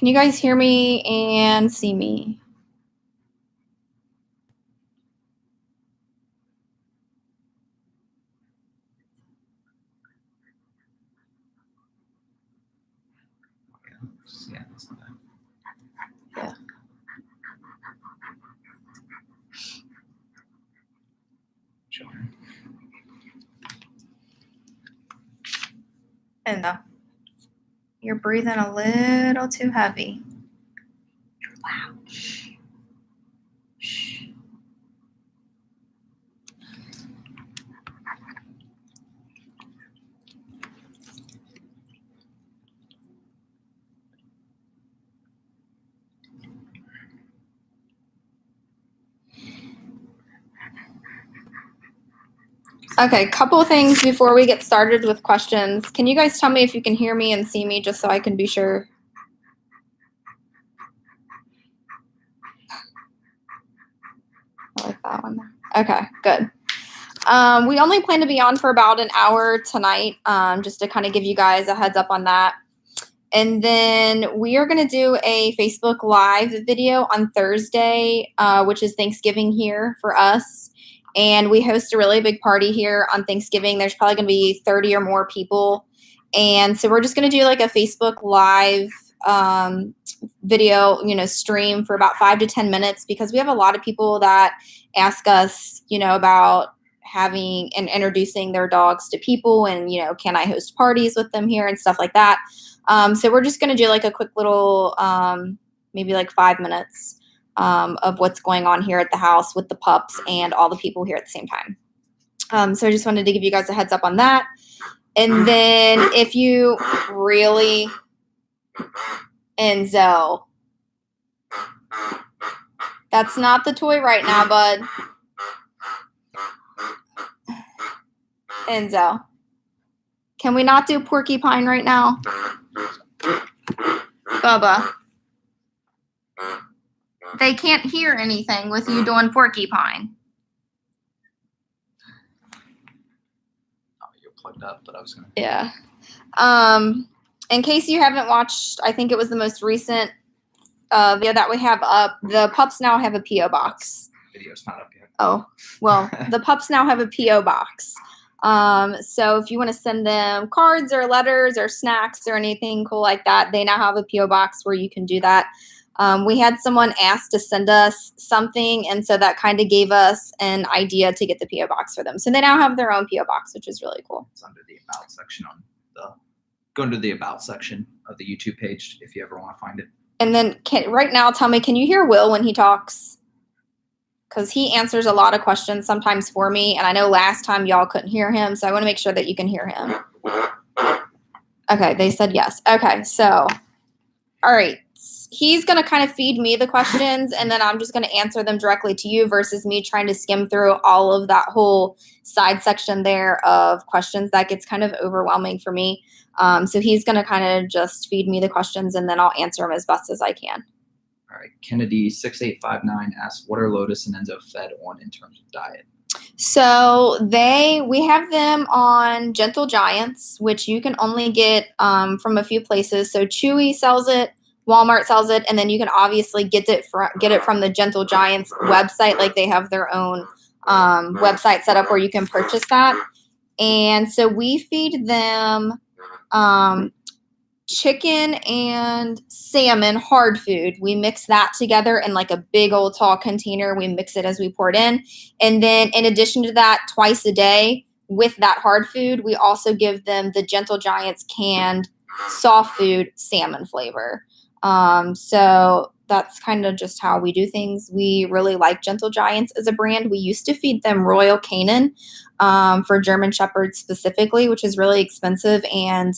Can you guys hear me and see me? Yeah, that's not bad. Yeah. Enzo, you're breathing a little too heavy. You're loud. Shh. Shh. Okay, couple of things before we get started with questions. Can you guys tell me if you can hear me and see me just so I can be sure? I like that one. Okay, good. We only plan to be on for about an hour tonight, just to kind of give you guys a heads up on that. And then we are going to do a Facebook Live video on Thursday, which is Thanksgiving here for us. And we host a really big party here on Thanksgiving. There's probably going to be 30 or more people. And so we're just going to do like a Facebook Live video, stream for about 5 to 10 minutes because we have a lot of people that ask us, about having and introducing their dogs to people and, can I host parties with them here and stuff like that. So we're just going to do like a quick little, maybe like 5 minutes of what's going on here at the house with the pups and all the people here at the same time. So I just wanted to give you guys a heads up on that. And then if you really, Enzo, that's not the toy right now, bud. Enzo, can we not do porcupine right now? Bubba, they can't hear anything with you doing porcupine. Oh, you're plugged up, but I was gonna. Yeah. In case you haven't watched, I think it was the most recent video that we have up. The pups now have a P.O. box. Video's not up yet. Oh, well, the pups now have a P.O. box. So if you want to send them cards or letters or snacks or anything cool like that, they now have a P.O. box where you can do that. We had someone ask to send us something, and so that kind of gave us an idea to get the P.O. box for them. So they now have their own P.O. box, which is really cool. It's under the About section go into the About section of the YouTube page if you ever want to find it. And then right now, tell me, can you hear Will when he talks? Because he answers a lot of questions sometimes for me, and I know last time y'all couldn't hear him, so I want to make sure that you can hear him. Okay, they said yes. Okay, so, all right. He's going to kind of feed me the questions, and then I'm just going to answer them directly to you versus me trying to skim through all of that whole side section there of questions. That gets kind of overwhelming for me. So he's going to kind of just feed me the questions, and then I'll answer them as best as I can. All right, Kennedy 6859 asks, what are Lotus and Enzo fed on in terms of diet? So we have them on Gentle Giants, which you can only get from a few places. So Chewy sells it, Walmart sells it, and then you can obviously get it from the Gentle Giants website. Like they have their own website set up where you can purchase that. And so we feed them chicken and salmon hard food. We mix that together in like a big old tall container. We mix it as we pour it in. And then in addition to that, twice a day with that hard food, we also give them the Gentle Giants canned soft food salmon flavor. So that's kind of just how we do things. We really like Gentle Giants as a brand. We used to feed them Royal Canin for German Shepherds specifically, which is really expensive. And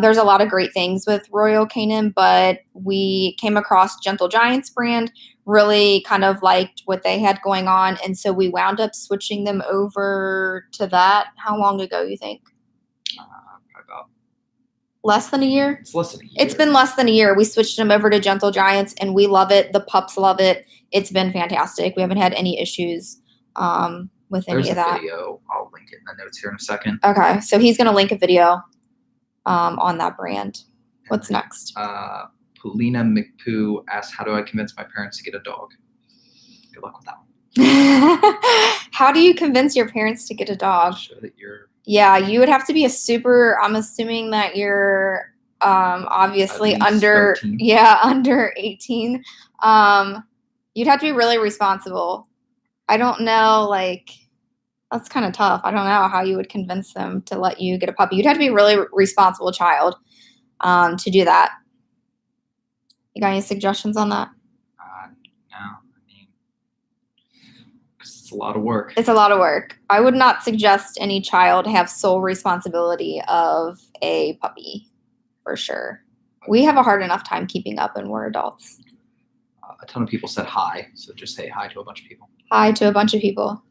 there's a lot of great things with Royal Canin, but we came across Gentle Giants brand, really kind of liked what they had going on. And so we wound up switching them over to that. How long ago, you think? About less than a year? It's less than a year. It's been less than a year. We switched them over to Gentle Giants, and we love it. The pups love it. It's been fantastic. We haven't had any issues with any of that. There's a video. I'll link it in the notes here in a second. Okay, so he's going to link a video on that brand. What's next? Polina McPoo asks, how do I convince my parents to get a dog? Good luck with that one. How do you convince your parents to get a dog? Show that you're Yeah, you would have to be I'm assuming that you're obviously at least under 13. under 18. You'd have to be really responsible. I don't know, like that's kind of tough. I don't know how you would convince them to let you get a puppy. You'd have to be a really responsible child to do that. You got any suggestions on that? No, I mean, 'cause it's a lot of work. It's a lot of work. I would not suggest any child have sole responsibility of a puppy, for sure. We have a hard enough time keeping up when we're adults. A ton of people said hi, so just say hi to a bunch of people. Hi to a bunch of people.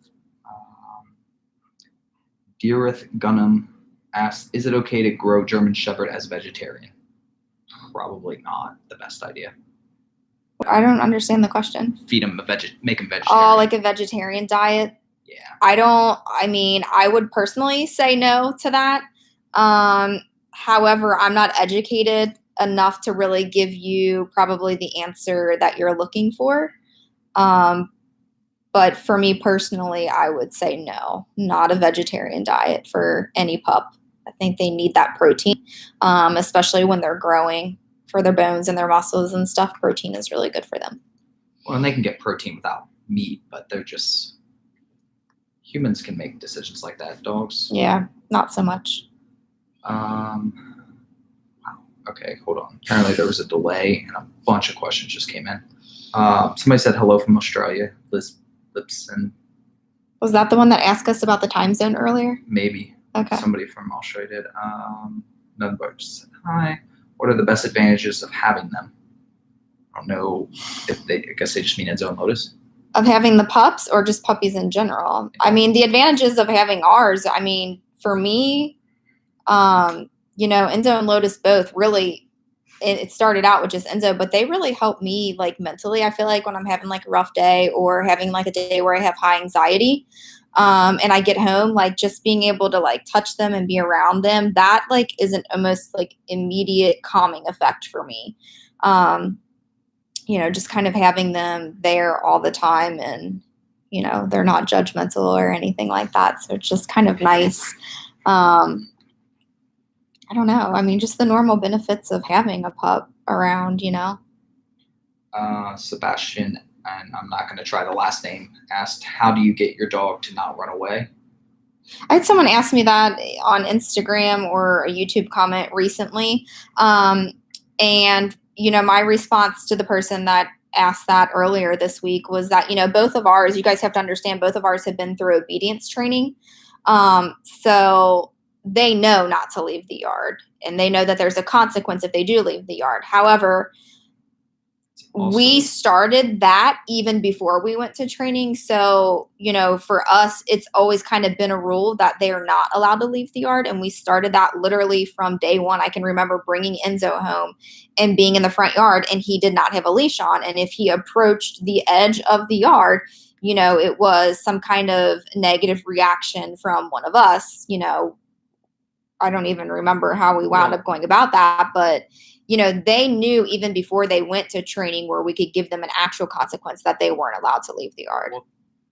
Deareth Gunham asks, is it okay to grow German Shepherd as a vegetarian? Probably not the best idea. I don't understand the question. Feed him make him vegetarian. Oh, like a vegetarian diet? Yeah. I would personally say no to that. However, I'm not educated enough to really give you probably the answer that you're looking for. But for me personally, I would say no, not a vegetarian diet for any pup. I think they need that protein, especially when they're growing, for their bones and their muscles and stuff. Protein is really good for them. Well, and they can get protein without meat, but humans can make decisions like that. Dogs. Yeah, not so much. Okay, hold on. Apparently there was a delay and a bunch of questions just came in. Somebody said hello from Australia. Lipson. Was that the one that asked us about the time zone earlier? Maybe. Okay. Somebody from Australia did. None but just said hi. What are the best advantages of having them? I don't know I guess they just mean Enzo and Lotus. Of having the pups or just puppies in general? I mean, the advantages of having ours, for me, Enzo and Lotus both really, it started out with just Enzo, but they really help me like mentally. I feel like when I'm having like a rough day or having like a day where I have high anxiety, and I get home, like just being able to like touch them and be around them, that like is an almost like immediate calming effect for me. Just kind of having them there all the time, and they're not judgmental or anything like that. So it's just kind of nice. I don't know. Just the normal benefits of having a pup around, Sebastian, and I'm not going to try the last name, asked, how do you get your dog to not run away? I had someone ask me that on Instagram or a YouTube comment recently. And my response to the person that asked that earlier this week was that, both of ours, you guys have to understand, both of ours have been through obedience training. So they know not to leave the yard, and they know that there's a consequence if they do leave the yard. However, we started that even before we went to training. So, for us, it's always kind of been a rule that they are not allowed to leave the yard. And we started that literally from day one. I can remember bringing Enzo home and being in the front yard, and he did not have a leash on. And if he approached the edge of the yard, it was some kind of negative reaction from one of us. I don't even remember how we wound up going about that, but they knew even before they went to training where we could give them an actual consequence that they weren't allowed to leave the yard. Well,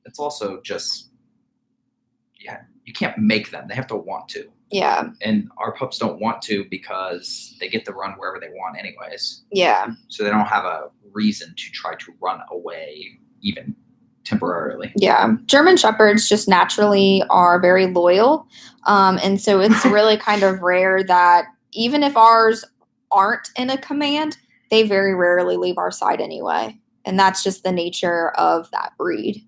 it's also just, you can't make them. They have to want to. Yeah. And our pups don't want to because they get to run wherever they want anyways. Yeah. So they don't have a reason to try to run away even temporarily. Yeah. German Shepherds just naturally are very loyal. And so it's really kind of rare that even if ours aren't in a command, they very rarely leave our side anyway. And that's just the nature of that breed.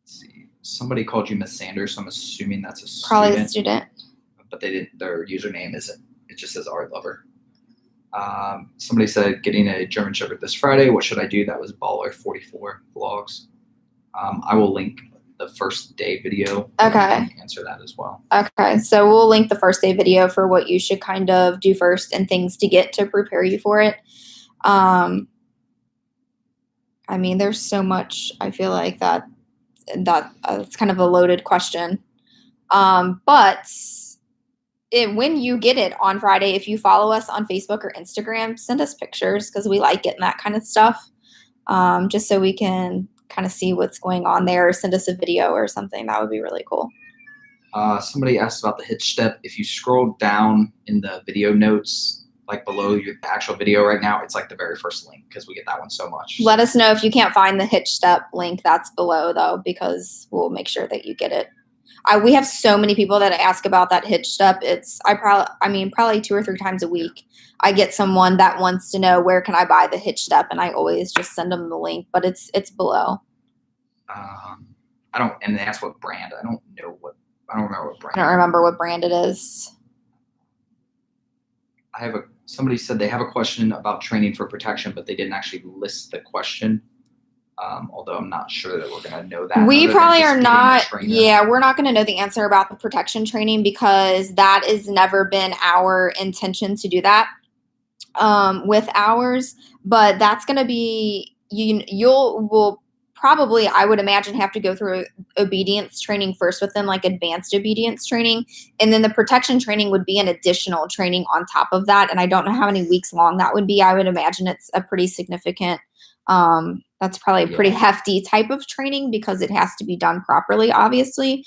Let's see. Somebody called you Miss Sanders, so I'm assuming that's a student. Probably a student. But their username isn't. It just says Art Lover. Somebody said, getting a German Shepherd this Friday. What should I do? That was Baller44 vlogs. I will link the first day video. Okay. Answer that as well. Okay. So we'll link the first day video for what you should kind of do first and things to get to prepare you for it. There's so much, I feel like that it's kind of a loaded question. But when you get it on Friday, if you follow us on Facebook or Instagram, send us pictures because we like getting that kind of stuff. Just so we can kind of see what's going on there, or send us a video or something. That would be really cool. Somebody asked about the hitch step. If you scroll down in the video notes, like below your actual video right now, it's like the very first link because we get that one so much. Let us know if you can't find the hitch step link that's below though, because we'll make sure that you get it. We have so many people that ask about that hitch step. Probably 2 or 3 times a week. I get someone that wants to know where can I buy the hitch step, and I always just send them the link, but it's below. And they ask what brand. I don't remember what brand. I don't remember what brand it is. Somebody said they have a question about training for protection, but they didn't actually list the question. Although I'm not sure that we're going to know that. We probably are not. Yeah, we're not going to know the answer about the protection training because that has never been our intention to do that with ours. But that's going to be, will probably, I would imagine, have to go through obedience training first with them, like advanced obedience training. And then the protection training would be an additional training on top of that. And I don't know how many weeks long that would be. I would imagine it's a pretty significant that's probably a pretty hefty type of training because it has to be done properly, obviously.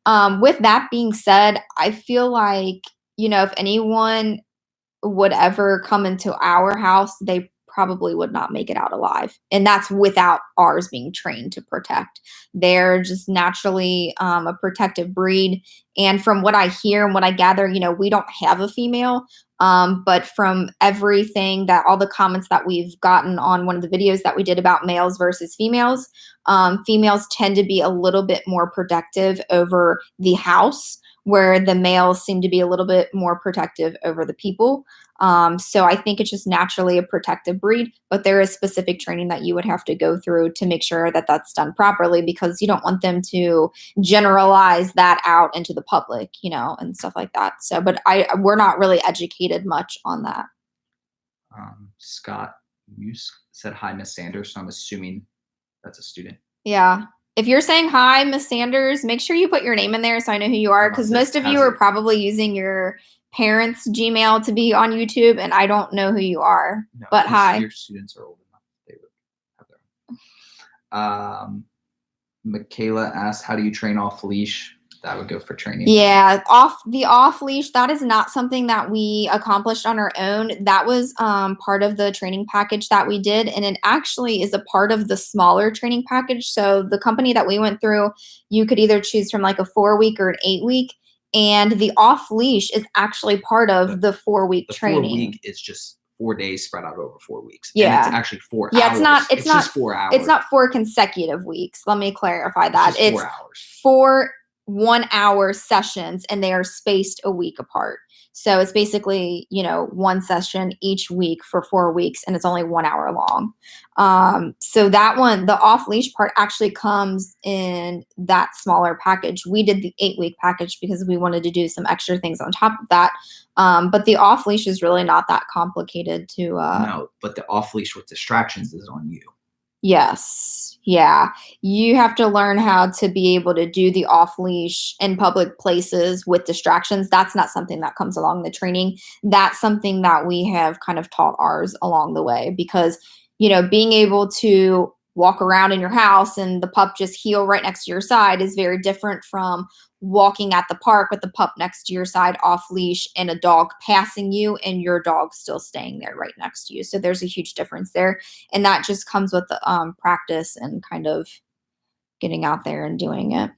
With that being said, I feel like, if anyone would ever come into our house, they probably would not make it out alive. And that's without ours being trained to protect. They're just naturally a protective breed. And from what I hear and what I gather, we don't have a female. But from everything all the comments that we've gotten on one of the videos that we did about males versus females, females tend to be a little bit more protective over the house, where the males seem to be a little bit more protective over the people. So I think it's just naturally a protective breed, but there is specific training that you would have to go through to make sure that that's done properly, because you don't want them to generalize that out into the public, and stuff like that. So, but we're not really educated much on that. Scott Muse said, "Hi, Miss Sanders." So I'm assuming that's a student. Yeah. If you're saying hi, Miss Sanders, make sure you put your name in there so I know who you are, because most of you are probably using your parents' Gmail to be on YouTube, and I don't know who you are. No, but hi. Your students are old enough; they would have their own. Michaela asked, "How do you train off leash?" That would go for training. Yeah, off leash, that is not something that we accomplished on our own. That was part of the training package that we did, and it actually is a part of the smaller training package. So the company that we went through, you could either choose from like a 4-week or an 8-week, and the off leash is actually part of the 4-week training. The 4-week is just 4 days spread out over 4 weeks. Yeah, and it's actually 4 hours. Yeah, it's not just 4 hours. It's not 4 consecutive weeks. Let me clarify that. It's 4 hours. 4 1-hour sessions, and they are spaced a week apart. So it's basically, one session each week for 4 weeks, and it's only 1 hour long. So that one, the off leash part, actually comes in that smaller package. We did the 8-week package because we wanted to do some extra things on top of that. But the off leash is really not that complicated to. No, but the off leash with distractions is on you. Yes. Yeah. You have to learn how to be able to do the off leash in public places with distractions. That's not something that comes along the training. That's something that we have kind of taught ours along the way, because, being able to walk around in your house and the pup just heel right next to your side is very different from walking at the park with the pup next to your side off leash and a dog passing you and your dog still staying there right next to you. So there's a huge difference there. And that just comes with the practice and kind of getting out there and doing it.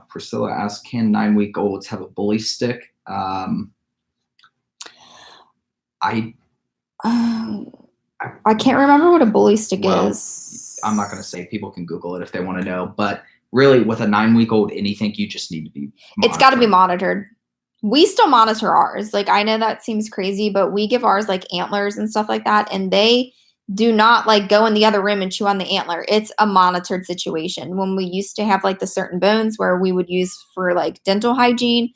Priscilla asked, "Can 9-week-olds have a bully stick?" I can't remember what a bully stick is. I'm not going to say. People can Google it if they want to know. But really, with a 9-week-old, anything, you just need to be monitored. It's got to be monitored. We still monitor ours. Like, I know that seems crazy, but we give ours like antlers and stuff like that, and they do not like go in the other room and chew on the antler. It's a monitored situation. When we used to have like the certain bones where we would use for like dental hygiene,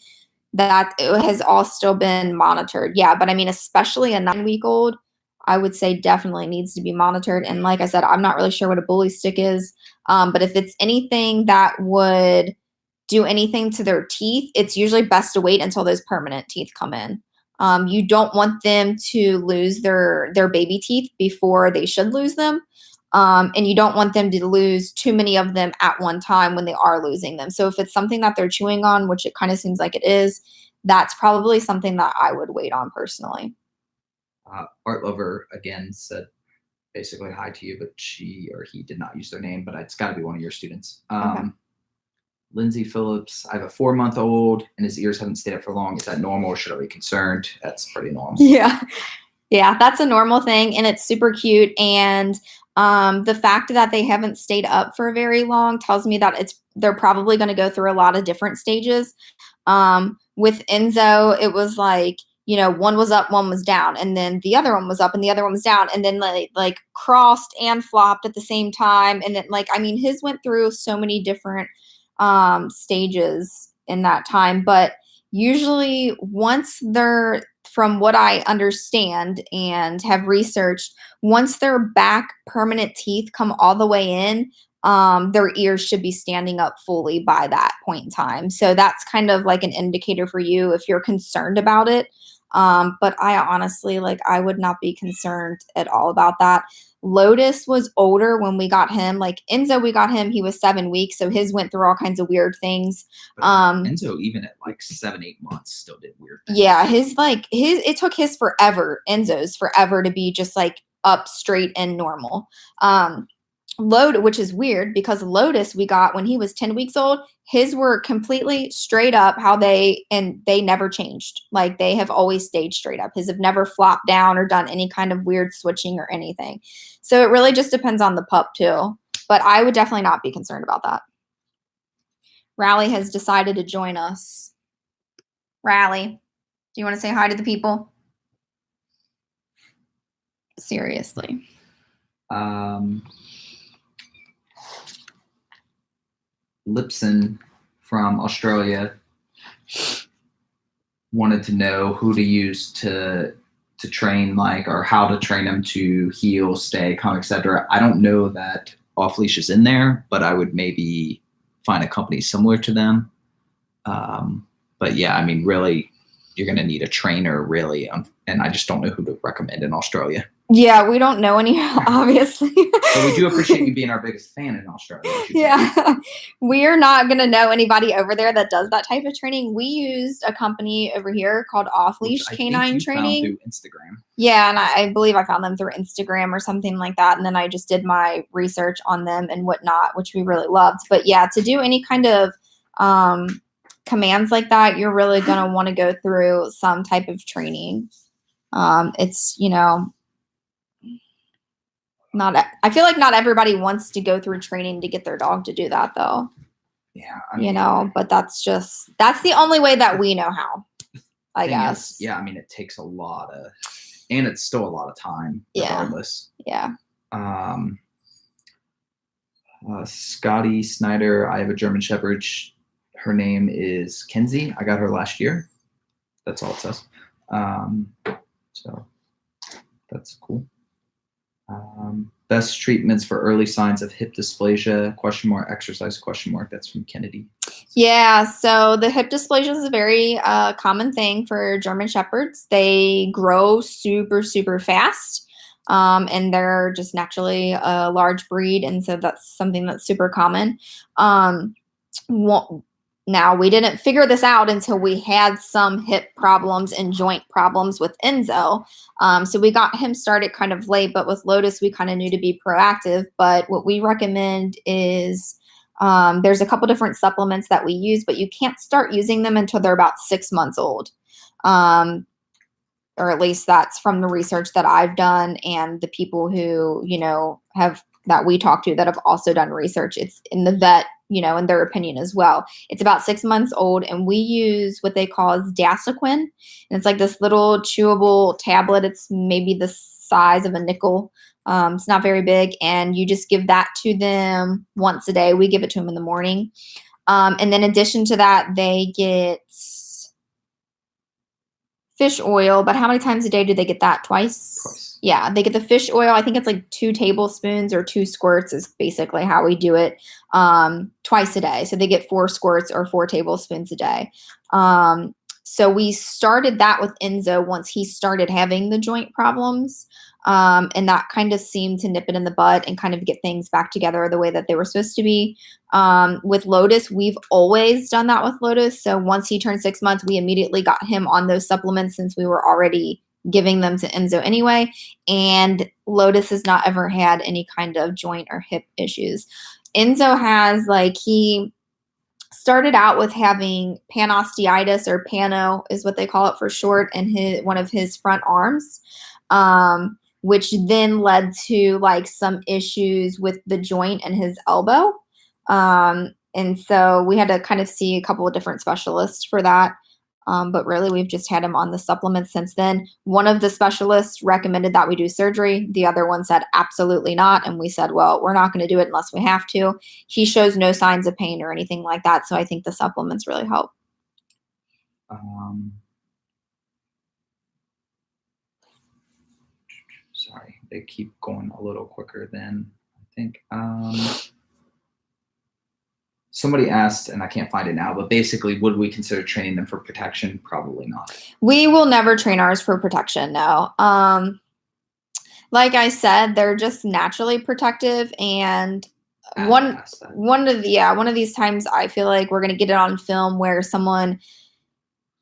that it has all still been monitored. Yeah, but I mean, especially a 9-week-old, I would say definitely needs to be monitored. And like I said, I'm not really sure what a bully stick is. But if it's anything that would do anything to their teeth, it's usually best to wait until those permanent teeth come in. You don't want them to lose their baby teeth before they should lose them. And you don't want them to lose too many of them at one time when they are losing them. So if it's something that they're chewing on, which it kind of seems like it is, that's probably something that I would wait on personally. Art Lover again said basically hi to you, but she or he did not use their name, but it's got to be one of your students. Okay. Lindsay Phillips, I have a 4-month-old and his ears haven't stayed up for long. Is that normal or should I be concerned? That's pretty normal. Yeah. Yeah, that's a normal thing and it's super cute. And the fact that they haven't stayed up for very long tells me that they're probably going to go through a lot of different stages. With Enzo, it was like, one was up, one was down, and then the other one was up and the other one was down, and then like crossed and flopped at the same time. And then his went through so many different stages in that time. But usually once they're, from what I understand and have researched, once their back permanent teeth come all the way in, their ears should be standing up fully by that point in time. So that's kind of like an indicator for you if you're concerned about it. But I honestly, I would not be concerned at all about that. Lotus was older when we got him. Like Enzo, we got him, he was 7 weeks, so his went through all kinds of weird things. But Enzo, even at 7-8 months, still did weird things. Yeah, it took his forever, Enzo's forever to be just up straight and normal. Which is weird because Lotus we got when he was 10 weeks old, his were completely straight up they never changed. They have always stayed straight up. His have never flopped down or done any kind of weird switching or anything. So it really just depends on the pup too. But I would definitely not be concerned about that. Rally has decided to join us. Rally, do you want to say hi to the people? Seriously. Lipson from Australia wanted to know who to use to train, or how to train them to heel, stay, come, etc. I don't know that Off Leash is in there, but I would maybe find a company similar to them. But yeah, really, you're going to need a trainer, really, and I just don't know who to recommend in Australia. Yeah, we don't know any, obviously. But we do appreciate you being our biggest fan in Australia. Yeah, we're not going to know anybody over there that does that type of training. We used a company over here called Off Leash Canine Training. Found through Instagram. Yeah, and I believe I found them through Instagram or something like that. And then I just did my research on them and whatnot, which we really loved. But yeah, to do any kind of commands like that, you're really going to want to go through some type of training. It's, I feel like not everybody wants to go through training to get their dog to do that though. Yeah. But that's the only way that we know how, I guess. It takes a lot of, and it's still a lot of time regardless. Yeah. Scotty Snyder, I have a German Shepherd. Her name is Kenzie. I got her last year. That's all it says. So that's cool. Best treatments for early signs of hip dysplasia, ? Exercise ? That's from Kennedy. Yeah, so the hip dysplasia is a very common thing for German Shepherds. They grow super, super fast, and they're just naturally a large breed, and so that's something that's super common. Now, we didn't figure this out until we had some hip problems and joint problems with Enzo. So we got him started kind of late, but with Lotus, we kind of knew to be proactive. But what we recommend is there's a couple different supplements that we use, but you can't start using them until they're about 6 months old. Or at least that's from the research that I've done and the people who, that we talk to that have also done research. It's in the vet, in their opinion as well. It's about 6 months old, and we use what they call as Dasaquin. And it's like this little chewable tablet. It's maybe the size of a nickel. It's not very big, and you just give that to them once a day. We give it to them in the morning. And then in addition to that, they get fish oil. But how many times a day do they get that? Twice? Yeah, they get the fish oil. I think it's like 2 tablespoons or 2 squirts is basically how we do it, twice a day. So they get 4 squirts or 4 tablespoons a day. So we started that with Enzo once he started having the joint problems. And that kind of seemed to nip it in the bud and kind of get things back together the way that they were supposed to be. With Lotus, we've always done that with Lotus. So once he turned 6 months, we immediately got him on those supplements since we were already giving them to Enzo anyway. And Lotus has not ever had any kind of joint or hip issues. Enzo has, like, he started out with having panosteitis, or pano is what they call it for short, in one of his front arms, which then led to like some issues with the joint in his elbow. And so we had to kind of see a couple of different specialists for that. But really, we've just had him on the supplements since then. One of the specialists recommended that we do surgery. The other one said absolutely not. And we said, well, we're not going to do it unless we have to. He shows no signs of pain or anything like that. So I think the supplements really help. Sorry, they keep going a little quicker than I think. Somebody asked, and I can't find it now, but basically, would we consider training them for protection? Probably not. We will never train ours for protection, no. Like I said, they're just naturally protective, and one of these times I feel like we're gonna get it on film where someone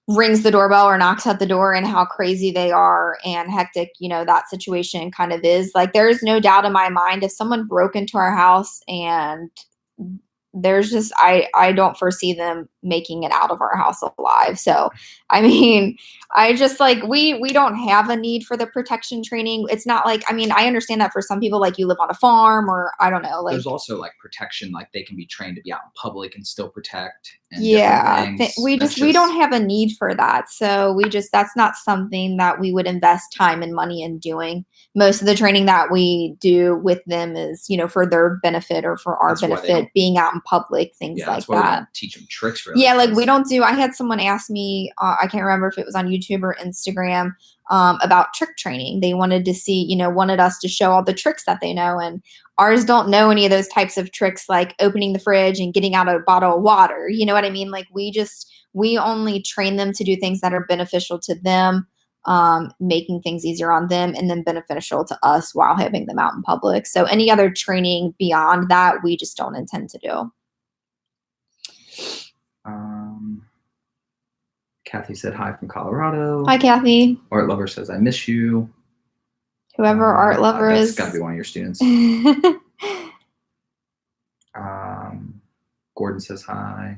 rings the doorbell or knocks at the door, and how crazy they are and hectic, that situation kind of is. Like, there is no doubt in my mind if someone broke into our house, and there's just I don't foresee them making it out of our house alive. So I mean, I just, like, we don't have a need for the protection training. It's not like, I mean, I understand that for some people, like, you live on a farm, or I don't know, like, there's also like protection, like they can be trained to be out in public and still protect. And we don't have a need for that. So that's not something that we would invest time and money in doing. Most of the training that we do with them is, for their benefit or for our benefit, being out in public, things like that's why that. We don't teach them tricks, really. Yeah, like, we don't do. I had someone ask me, I can't remember if it was on YouTube or Instagram, about trick training. They wanted to see, wanted us to show all the tricks that they know, and ours don't know any of those types of tricks, like opening the fridge and getting out a bottle of water. You know what I mean? Like, we only train them to do things that are beneficial to them, making things easier on them, and then beneficial to us while having them out in public. So any other training beyond that, we just don't intend to do. Kathy said hi from Colorado. Hi, Kathy. Art Lover says, I miss you. Whoever Art Lover is. That's got to be one of your students. Gordon says hi.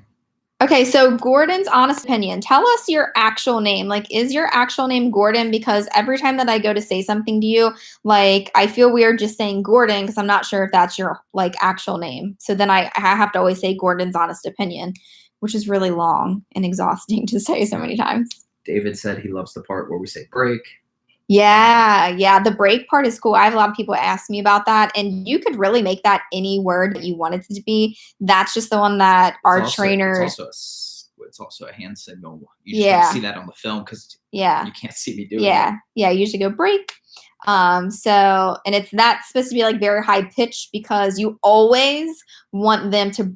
Okay, so Gordon's honest opinion. Tell us your actual name. Like, is your actual name Gordon? Because every time that I go to say something to you, like, I feel weird just saying Gordon because I'm not sure if that's your, like, actual name. So then I have to always say Gordon's honest opinion, which is really long and exhausting to say so many times. David said he loves the part where we say break. Yeah. The break part is cool. I have a lot of people ask me about that, and you could really make that any word that you want it to be. That's just the one that trainer. It's also a hand signal. You just don't see that on the film because you can't see me doing it. Yeah. You usually go break. And that's supposed to be like very high pitched because you always want them to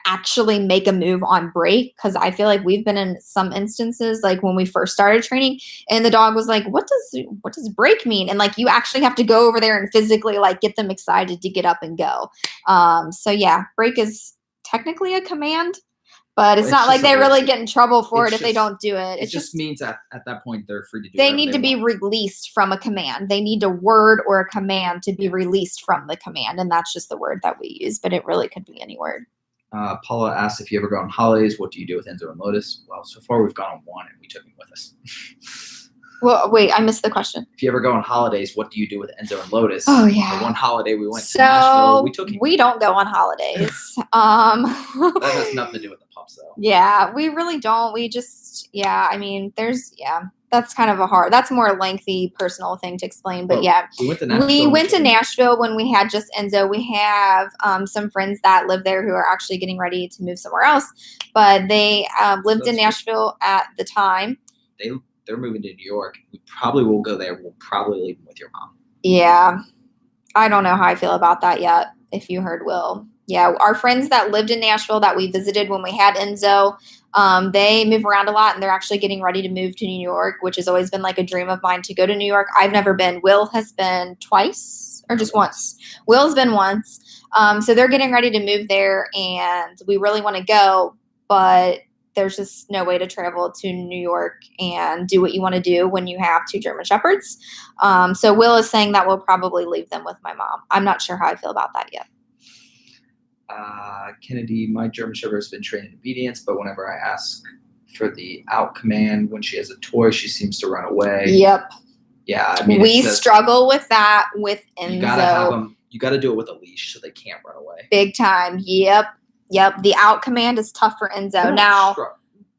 actually make a move on break. Because I feel like we've been in some instances, like when we first started training, and the dog was like, what does break mean? And like, you actually have to go over there and physically, like, get them excited to get up and go. So yeah, break is technically a command, but it's not like they really get in trouble for it if they don't do it. It just means at that point they're free to do it. They need to be released from a command. They need a word or a command to be released from the command, and that's just the word that we use, but it really could be any word. Paula asked if you ever go on holidays, what do you do with Enzo and Lotus? Well, so far we've gone on one and we took him with us. Well, wait, I missed the question. If you ever go on holidays, what do you do with Enzo and Lotus? Oh, yeah. The one holiday we went to Nashville, we took him. We don't go on holidays. That has nothing to do with the pups, though. Yeah, we really don't. We just, that's kind of that's more a lengthy personal thing to explain. But we went to Nashville when we had just Enzo. We have some friends that live there who are actually getting ready to move somewhere else, but they lived in Nashville at the time. They're moving to New York. We probably will go there. We'll probably leave them with your mom. Yeah. I don't know how I feel about that yet, if you heard Will. Yeah, our friends that lived in Nashville that we visited when we had Enzo, they move around a lot and they're actually getting ready to move to New York, which has always been like a dream of mine to go to New York. I've never been. Will has been twice or just once. Will's been once. So they're getting ready to move there and we really want to go, but there's just no way to travel to New York and do what you want to do when you have two German Shepherds. So Will is saying that we'll probably leave them with my mom. I'm not sure how I feel about that yet. Kennedy, my German Shepherd has been trained in obedience, but whenever I ask for the out command when she has a toy, she seems to run away. Yep. Yeah, I mean, we struggle with that with Enzo. You gotta have them. You gotta do it with a leash so they can't run away. Big time. Yep. The out command is tough for Enzo. Now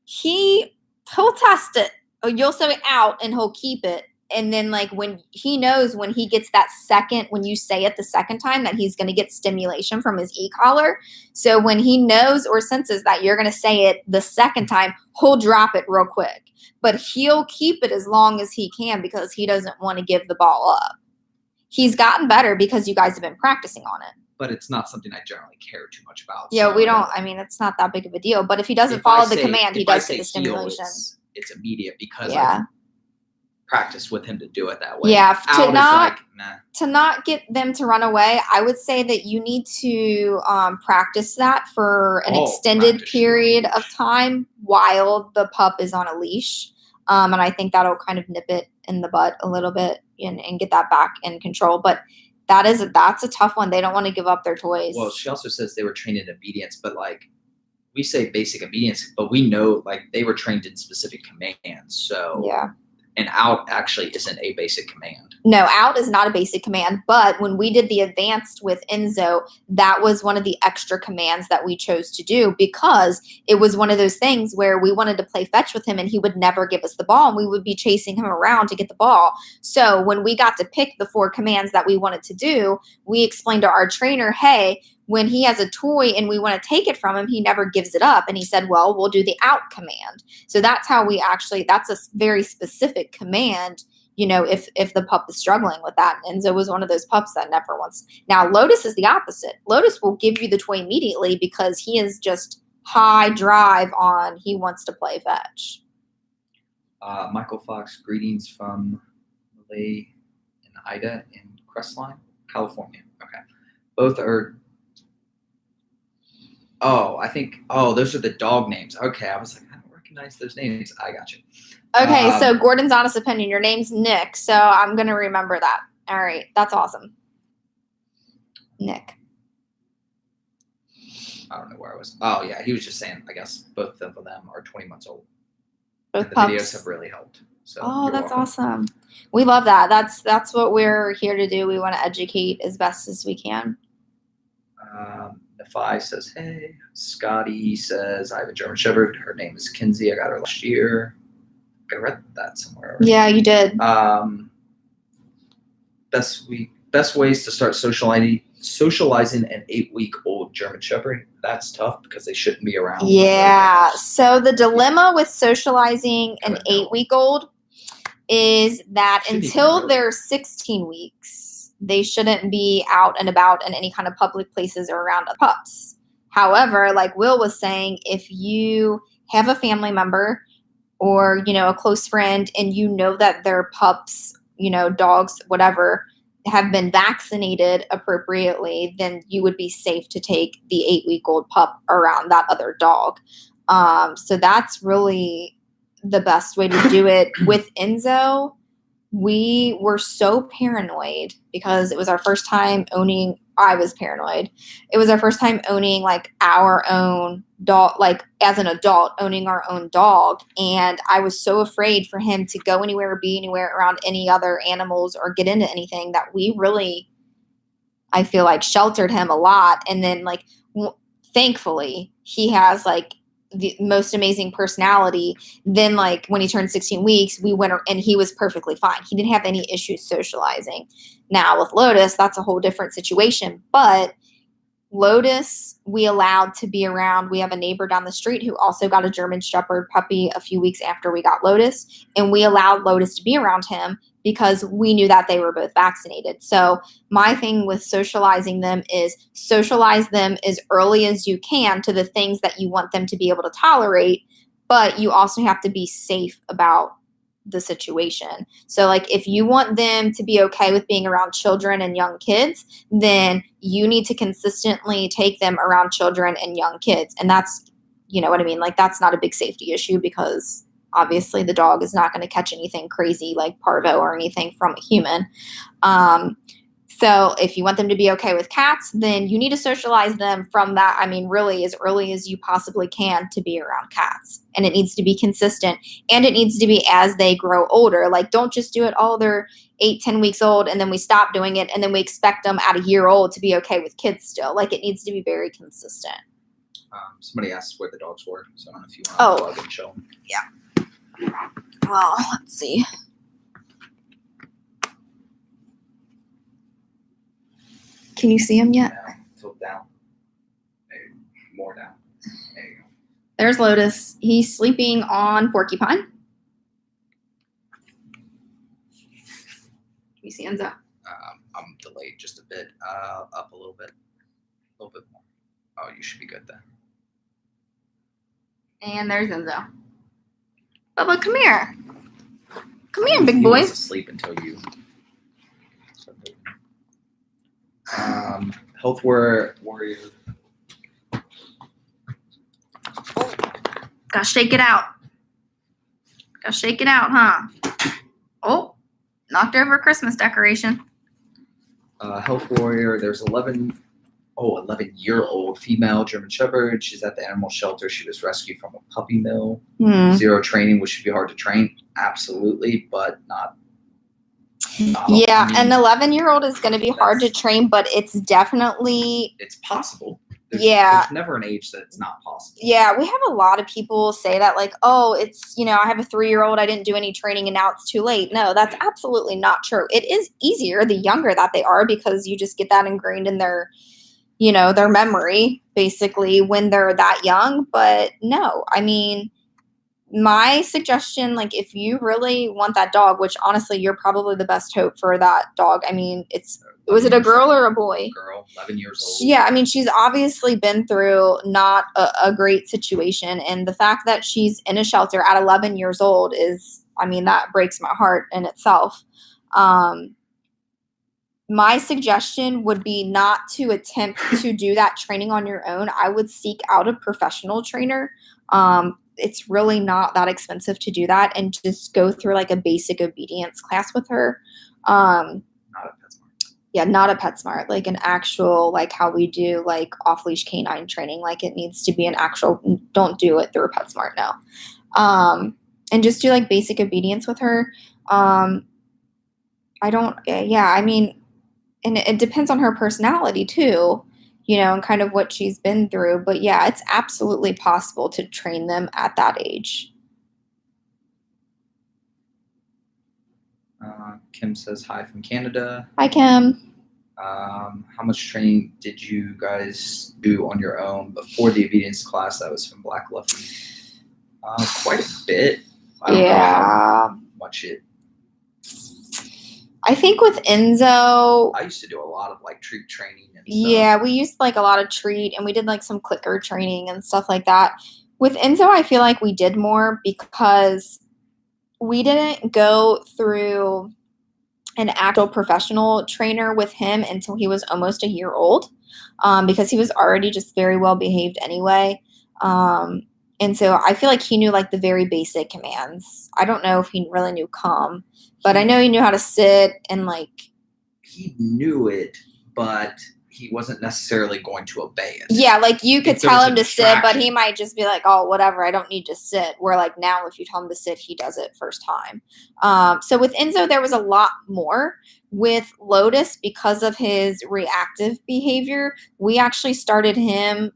he'll test it. You'll say out and he'll keep it. And then like when he knows when he gets that second, when you say it the second time that he's going to get stimulation from his e-collar. So when he knows or senses that you're going to say it the second time, he'll drop it real quick. But he'll keep it as long as he can because he doesn't want to give the ball up. He's gotten better because you guys have been practicing on it. But it's not something I generally care too much about. Yeah, so we don't. I mean, it's not that big of a deal. But if he doesn't follow the command, he does get the stimulation. It's immediate because I've practiced with him to do it that way. Yeah, to not get them to run away, I would say that you need to practice that for an extended period of time while the pup is on a leash. And I think that'll kind of nip it in the butt a little bit and get that back in control. But that's a tough one. They don't want to give up their toys. Well, she also says they were trained in obedience, but like we say basic obedience, but we know like they were trained in specific commands. So yeah. And out actually isn't a basic command. No, out is not a basic command. But when we did the advanced with Enzo, that was one of the extra commands that we chose to do because it was one of those things where we wanted to play fetch with him and he would never give us the ball and we would be chasing him around to get the ball. So when we got to pick the 4 commands that we wanted to do, we explained to our trainer, hey, when he has a toy and we want to take it from him, he never gives it up. And he said, well, we'll do the out command. So that's how that's a very specific command, if the pup is struggling with that. And Enzo was one of those pups that never wants. Now, Lotus is the opposite. Lotus will give you the toy immediately because he is just high drive on he wants to play fetch. Michael Fox, greetings from Malay and Ida in Crestline, California. Okay. Both are... those are the dog names. Okay, I was like, I don't recognize those names. I got you. Okay, so Gordon's honest opinion. Your name's Nick, so I'm going to remember that. All right, that's awesome. Nick. I don't know where I was. Oh, yeah, he was just saying, I guess both of them are 20 months old. Both and the pups. videos have really helped. So that's awesome. We love that. That's what we're here to do. We want to educate as best as we can. Nafai says, hey. Scotty says, I have a German Shepherd. Her name is Kinsey. I got her last year. I read that somewhere. Yeah, you did. Best ways to start socializing an 8-week-old German Shepherd. That's tough because they shouldn't be around. Yeah. So the dilemma with socializing an 8-week-old is that until they're 16 weeks, they shouldn't be out and about in any kind of public places or around other pups. However, like Will was saying, if you have a family member or, a close friend and you know that their pups, dogs, whatever, have been vaccinated appropriately, then you would be safe to take the 8-week-old pup around that other dog. So that's really the best way to do it. With Enzo, we were so paranoid because it was our first time owning. I was paranoid. It was our first time owning like our own dog, like as an adult owning our own dog. And I was so afraid for him to go anywhere or be anywhere around any other animals or get into anything that we really, I feel like, sheltered him a lot. And then like, thankfully he has like the most amazing personality. Then like when he turned 16 weeks, we went and he was perfectly fine. He didn't have any issues socializing. Now with Lotus, that's a whole different situation. But Lotus, we allowed to be around. We have a neighbor down the street who also got a German Shepherd puppy a few weeks after we got Lotus. And we allowed Lotus to be around him because we knew that they were both vaccinated. So my thing with socializing them is socialize them as early as you can to the things that you want them to be able to tolerate, but you also have to be safe about the situation. So like if you want them to be okay with being around children and young kids, then you need to consistently take them around children and young kids. And that's, you know what I mean? Like that's not a big safety issue because obviously the dog is not going to catch anything crazy like parvo or anything from a human. So if you want them to be okay with cats, then you need to socialize them from that. I mean, really as early as you possibly can to be around cats. And it needs to be consistent and it needs to be as they grow older. Like don't just do it all they're 8-10 weeks old and then we stop doing it and then we expect them at a year old to be okay with kids still. Like it needs to be very consistent. Somebody asked where the dogs were, so I don't know if you want to plug and show them. Yeah. Well, let's see. Can you see him yet? Down. Tilt down. Maybe more down. There you go. There's Lotus. He's sleeping on Porcupine. Can you see Enzo? I'm delayed just a bit. Up a little bit. A little bit more. Oh, you should be good then. And there's Enzo. Bubba, come here. Come here, big boy. He was asleep until you. Health warrior. Gotta shake it out. Gotta shake it out, huh? Oh, knocked over a Christmas decoration. Health warrior. There's 11-year-old female German Shepherd. She's at the animal shelter. She was rescued from a puppy mill. Zero training, which should be hard to train. Absolutely, but not yeah, an 11-year-old is going to be hard to train, but it's definitely... It's possible. There's never an age that it's not possible. Yeah, we have a lot of people say that like, oh, it's, I have a 3-year-old, I didn't do any training and now it's too late. No, that's absolutely not true. It is easier the younger that they are because you just get that ingrained in their, their memory basically when they're that young. But no, I mean, my suggestion, like if you really want that dog, which honestly, you're probably the best hope for that dog. I mean, was it a girl or a boy? Girl, 11 years old. Yeah, I mean, she's obviously been through not a great situation. And the fact that she's in a shelter at 11 years old is, I mean, that breaks my heart in itself. My suggestion would be not to attempt to do that training on your own. I would seek out a professional trainer. It's really not that expensive to do that and just go through like a basic obedience class with her. Not a PetSmart. Yeah, not a PetSmart, like an actual, like how we do like off-leash canine training. Like it needs to be an actual, don't do it through a PetSmart, no. And just do like basic obedience with her. I mean, and it depends on her personality too. And kind of what she's been through. But yeah, it's absolutely possible to train them at that age. Kim says hi from Canada. Hi, Kim. How much training did you guys do on your own before the obedience class? That was from Black Luffy. Quite a bit. I don't know how much it. I think with Enzo, I used to do a lot of like treat training and stuff. Yeah, we used like a lot of treat and we did like some clicker training and stuff like that. With Enzo, I feel like we did more because we didn't go through an actual professional trainer with him until he was almost a year old, because he was already just very well behaved anyway. And so I feel like he knew like the very basic commands. I don't know if he really knew come, but I know he knew how to sit and like. He knew it, but he wasn't necessarily going to obey it. Yeah, like you could tell him to sit, but he might just be like, oh, whatever, I don't need to sit. Where like now if you tell him to sit, he does it first time. So with Enzo, there was a lot more. With Lotus, because of his reactive behavior, we actually started him,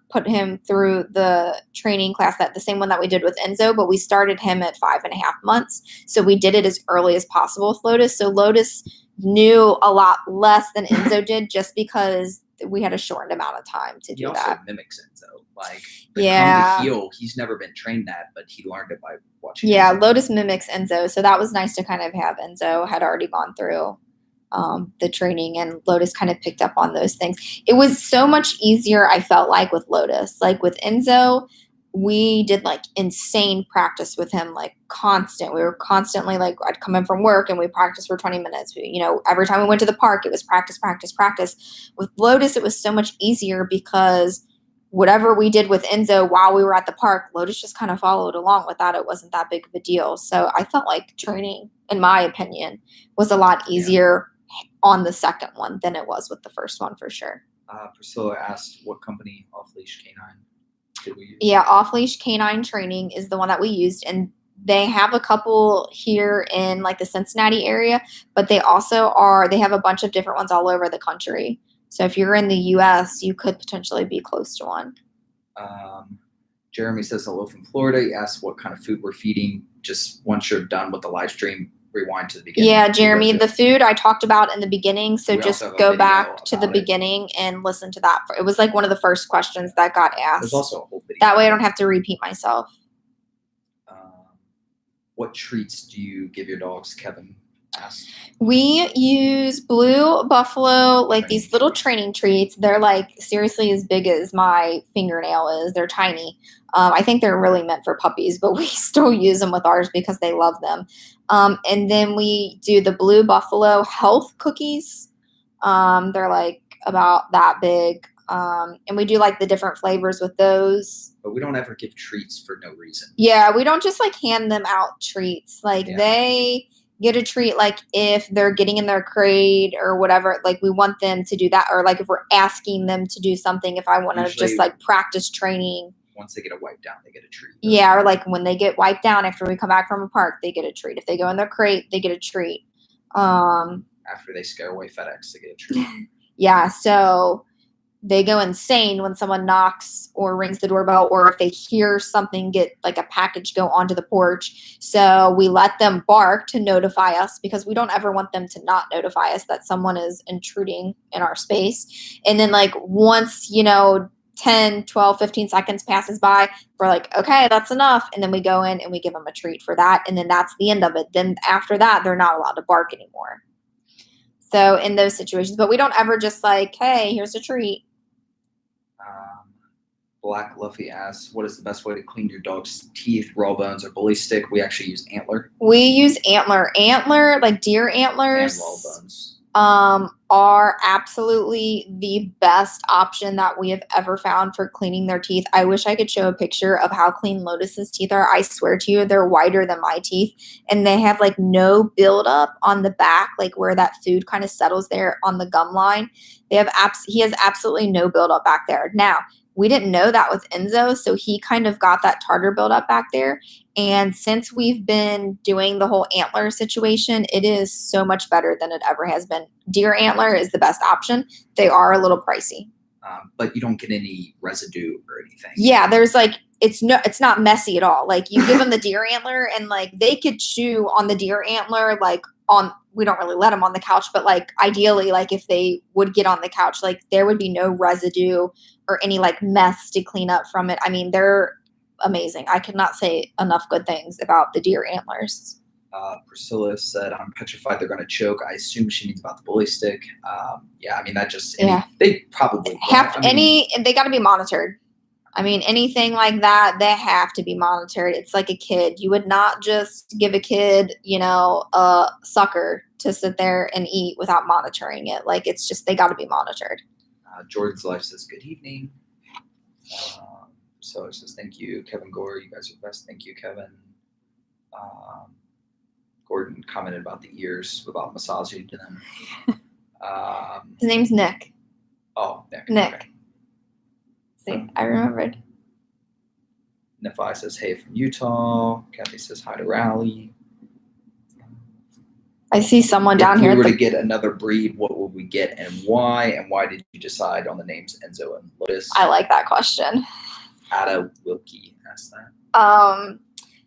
put him through the training class, the same one that we did with Enzo, but we started him at 5.5 months. So we did it as early as possible with Lotus. So Lotus knew a lot less than Enzo did just because we had a shortened amount of time to He do also that. mimics Enzo. Like the Yeah. come to heel, he's never been trained that, but he learned it by watching. Yeah, Enzo. Lotus mimics Enzo, so that was nice to kind of have. Enzo had already gone through the training, and Lotus kind of picked up on those things. It was so much easier, I felt like, with Lotus. Like with Enzo, we did like insane practice with him, like constant. We were constantly like, I'd come in from work and we practiced for 20 minutes. Every time we went to the park, it was practice, practice, practice. With Lotus, it was so much easier because whatever we did with Enzo while we were at the park, Lotus just kind of followed along with that. It wasn't that big of a deal. So I felt like training, in my opinion, was a lot easier on the second one than it was with the first one, for sure. Priscilla asked, what company off-leash canine did we use? Yeah, off-leash canine training is the one that we used, and they have a couple here in like the Cincinnati area, but they have a bunch of different ones all over the country. So if you're in the US, you could potentially be close to one. Jeremy says hello from Florida. He asks what kind of food we're feeding. Just once you're done with the live stream, rewind to the beginning. Yeah, Jeremy, the food I talked about in the beginning, so just go back to the beginning and listen to that. It was like one of the first questions that got asked. There's also a whole video. That way I don't have to repeat myself. What treats do you give your dogs, Kevin asked? We use Blue Buffalo, like these little training treats. They're like seriously as big as my fingernail is. They're tiny. I think they're really meant for puppies, but we still use them with ours because they love them. And then we do the Blue Buffalo health cookies. They're like about that big. And we do like the different flavors with those. But we don't ever give treats for no reason. Yeah, we don't just like hand them out treats. Like they get a treat, like if they're getting in their crate or whatever, like we want them to do that. Or like if we're asking them to do something, if I want to just like practice training. Once they get a wipe down, they get a treat. Yeah, or like when they get wiped down after we come back from a park, they get a treat. If they go in their crate, they get a treat. After they scare away FedEx, they get a treat. Yeah, so they go insane when someone knocks or rings the doorbell, or if they hear something get like a package go onto the porch. So we let them bark to notify us because we don't ever want them to not notify us that someone is intruding in our space. And then like once, 10, 12, 15 seconds passes by, we're like, okay, that's enough. And then we go in and we give them a treat for that. And then that's the end of it. Then after that, they're not allowed to bark anymore. So in those situations, but we don't ever just like, hey, here's a treat. Black Luffy asks, what is the best way to clean your dog's teeth, raw bones, or bully stick? We actually use antler. We use antler. Antler, like deer antlers, and raw bones. Are absolutely the best option that we have ever found for cleaning their teeth. I wish I could show a picture of how clean Lotus's teeth are. I swear to you, they're whiter than my teeth, and they have like no buildup on the back, like where that food kind of settles there on the gum line. He has absolutely no buildup back there. Now, we didn't know that with Enzo, so he kind of got that tartar buildup back there. And since we've been doing the whole antler situation, it is so much better than it ever has been. Deer antler is the best option. They are a little pricey. But you don't get any residue or anything. Yeah, there's like, it's not messy at all. Like you give them the deer antler and like they could chew on the deer antler, like we don't really let them on the couch, but like ideally, like if they would get on the couch, like there would be no residue or any like mess to clean up from it. I mean, they're amazing. I could not say enough good things about the deer antlers. Priscilla said, I'm petrified they're going to choke. I assume she means about the bully stick. Yeah, I mean, that just, they probably they got to be monitored. I mean, anything like that, they have to be monitored. It's like a kid. You would not just give a kid, a sucker to sit there and eat without monitoring it. Like, it's just, they got to be monitored. Jordan's Life says, good evening. So it says, thank you, Kevin Gore. You guys are the best. Thank you, Kevin. Gordon commented about the ears, about massaging to them. His name's Nick. Oh, Nick. Nick. Okay. See, I remembered. Nephi says, hey, from Utah. Kathy says, hi to Raleigh. I see someone down here. If we were to get another breed, what would we get and why? And why did you decide on the names Enzo and Lotus? I like that question. Ada Wilkie asked that.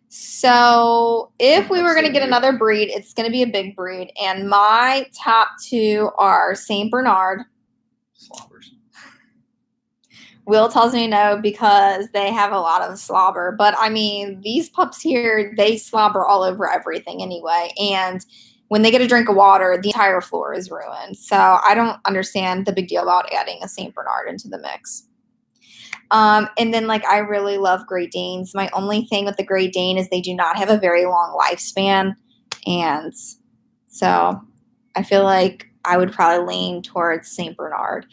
So if we were going to get another breed, it's going to be a big breed. And my top two are St. Bernard. Slobbers. Will tells me no because they have a lot of slobber. But I mean, these pups here, they slobber all over everything anyway. And when they get a drink of water, the entire floor is ruined. So I don't understand the big deal about adding a St. Bernard into the mix. And then, like, I really love Great Danes. My only thing with the Great Dane is they do not have a very long lifespan. And so I feel like I would probably lean towards St. Bernard.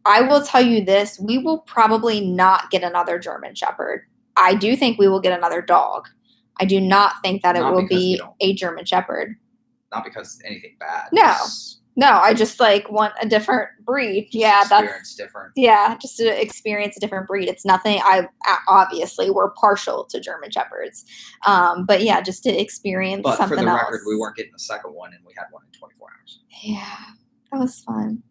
I will tell you this, we will probably not get another German Shepherd. I do think we will get another dog. I do not think that it will be a German Shepherd. Not because anything bad. No, I just like want a different breed. That's different. Yeah, just to experience a different breed. It's nothing. Obviously we're partial to German Shepherds, but yeah, just to experience something else. But for the record, we weren't getting the second one, and we had one in 24 hours. Yeah, that was fun.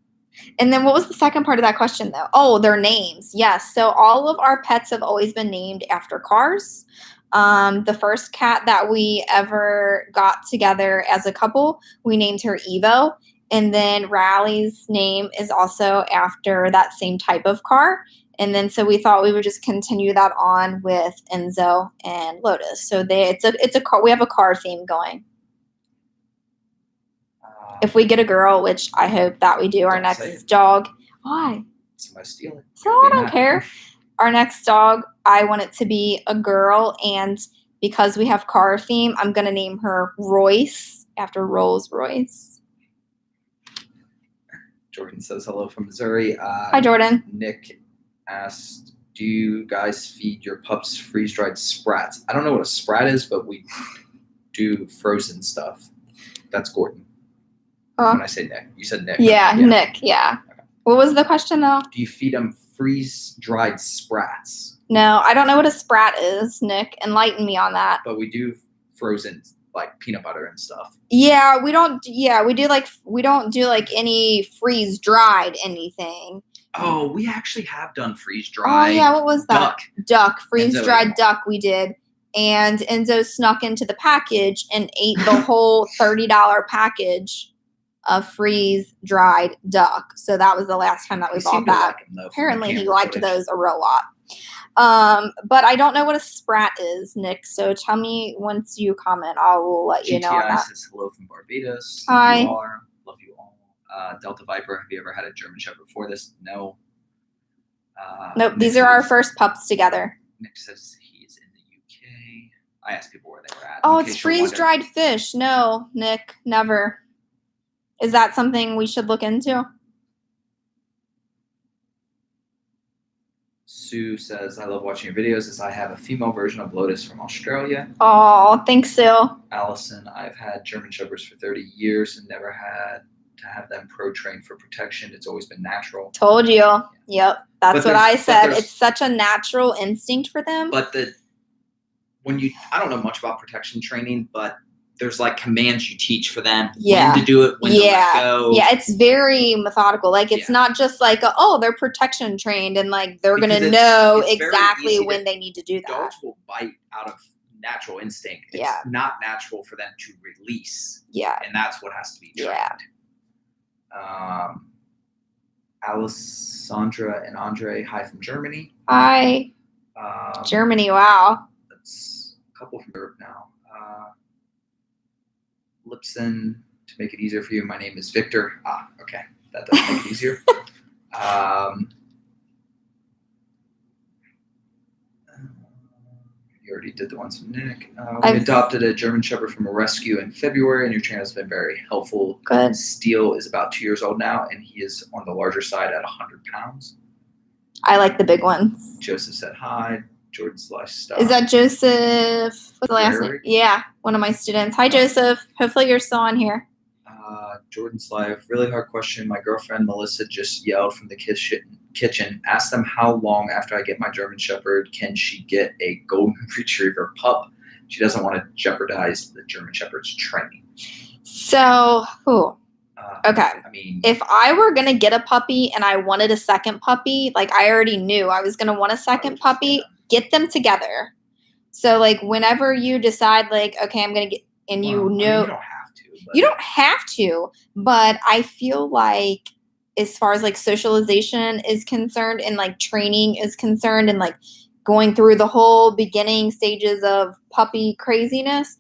And then what was the second part of that question, though? Oh, their names. Yes. So all of our pets have always been named after cars. The first cat that we ever got together as a couple, we named her Evo. And then Riley's name is also after that same type of car. And then so we thought we would just continue that on with Enzo and Lotus. So it's a car. We have a car theme going. If we get a girl, which I hope that we do, our next dog. Why? Somebody steal it. So I don't care. Our next dog, I want it to be a girl, and because we have car theme, I'm gonna name her Royce after Rolls Royce. Jordan says hello from Missouri. Hi, Jordan. Nick asked, "Do you guys feed your pups freeze-dried sprats?" I don't know what a sprat is, but we do frozen stuff. That's Gordon. When I say Nick, you said Nick. Yeah, right? Nick. Yeah. Okay. What was the question though? Do you feed them freeze-dried sprats? No, I don't know what a sprat is, Nick. Enlighten me on that. But we do frozen, like peanut butter and stuff. Yeah, we don't. Yeah, we do we don't do like any freeze-dried anything. Oh, we actually have done freeze-dried. Oh yeah, what was that? Duck. Freeze-dried duck. We did. And Enzo snuck into the package and ate the whole $30 package of freeze-dried duck. So that was the last time that we bought that. Apparently he liked those a real lot. But I don't know what a sprat is, Nick. So tell me once you comment. I will let you know on that. Says hello from Barbados. Hi. Love you all. Delta Viper, have you ever had a German Shepherd before this? No. Nope. These are our first pups together. Nick says he's in the UK. I asked people where they were at. Oh, it's freeze-dried fish. No, Nick, never. Is that something we should look into? Sue says, I love watching your videos as I have a female version of Lotus from Australia. Oh, thanks, Sue. Allison, I've had German Shepherds for 30 years and never had to have them pro-trained for protection. It's always been natural. Told you. Yeah. Yep. That's what I said. It's such a natural instinct for them. But I don't know much about protection training, but there's like commands you teach for them. Yeah. When to do it, when to let go. Yeah, it's very methodical. Like, it's not just like, they're protection trained and like they're going to know exactly when they need to do that. Dogs will bite out of natural instinct. It's not natural for them to release. Yeah. And that's what has to be trained. Yeah. Alessandra and Andre, hi from Germany. Hi. Germany, wow. That's a couple from Europe now. Lipson, to make it easier for you, my name is Victor. Okay. That does make it easier. You already did the ones from Nick. We adopted a German Shepherd from a rescue in February, and your channel has been very helpful. Good. Steele is about 2 years old now, and he is on the larger side at 100 pounds. I like the big ones. Joseph said hi. Jordan's lifestyle. Is that Joseph? What's the last name? Yeah, one of my students. Hi, Joseph. Hopefully you're still on here. Jordan's live. Really hard question. My girlfriend Melissa just yelled from the kitchen. Asked them how long after I get my German Shepherd can she get a golden retriever pup. She doesn't want to jeopardize the German Shepherd's training. So, okay. I mean, if I were going to get a puppy and I wanted a second puppy, like I already knew I was going to want a second puppy, get them together. So like whenever you decide like, okay, I'm going to get, and you know, you don't have to. You don't have to, but I feel like as far as like socialization is concerned and like training is concerned and like going through the whole beginning stages of puppy craziness,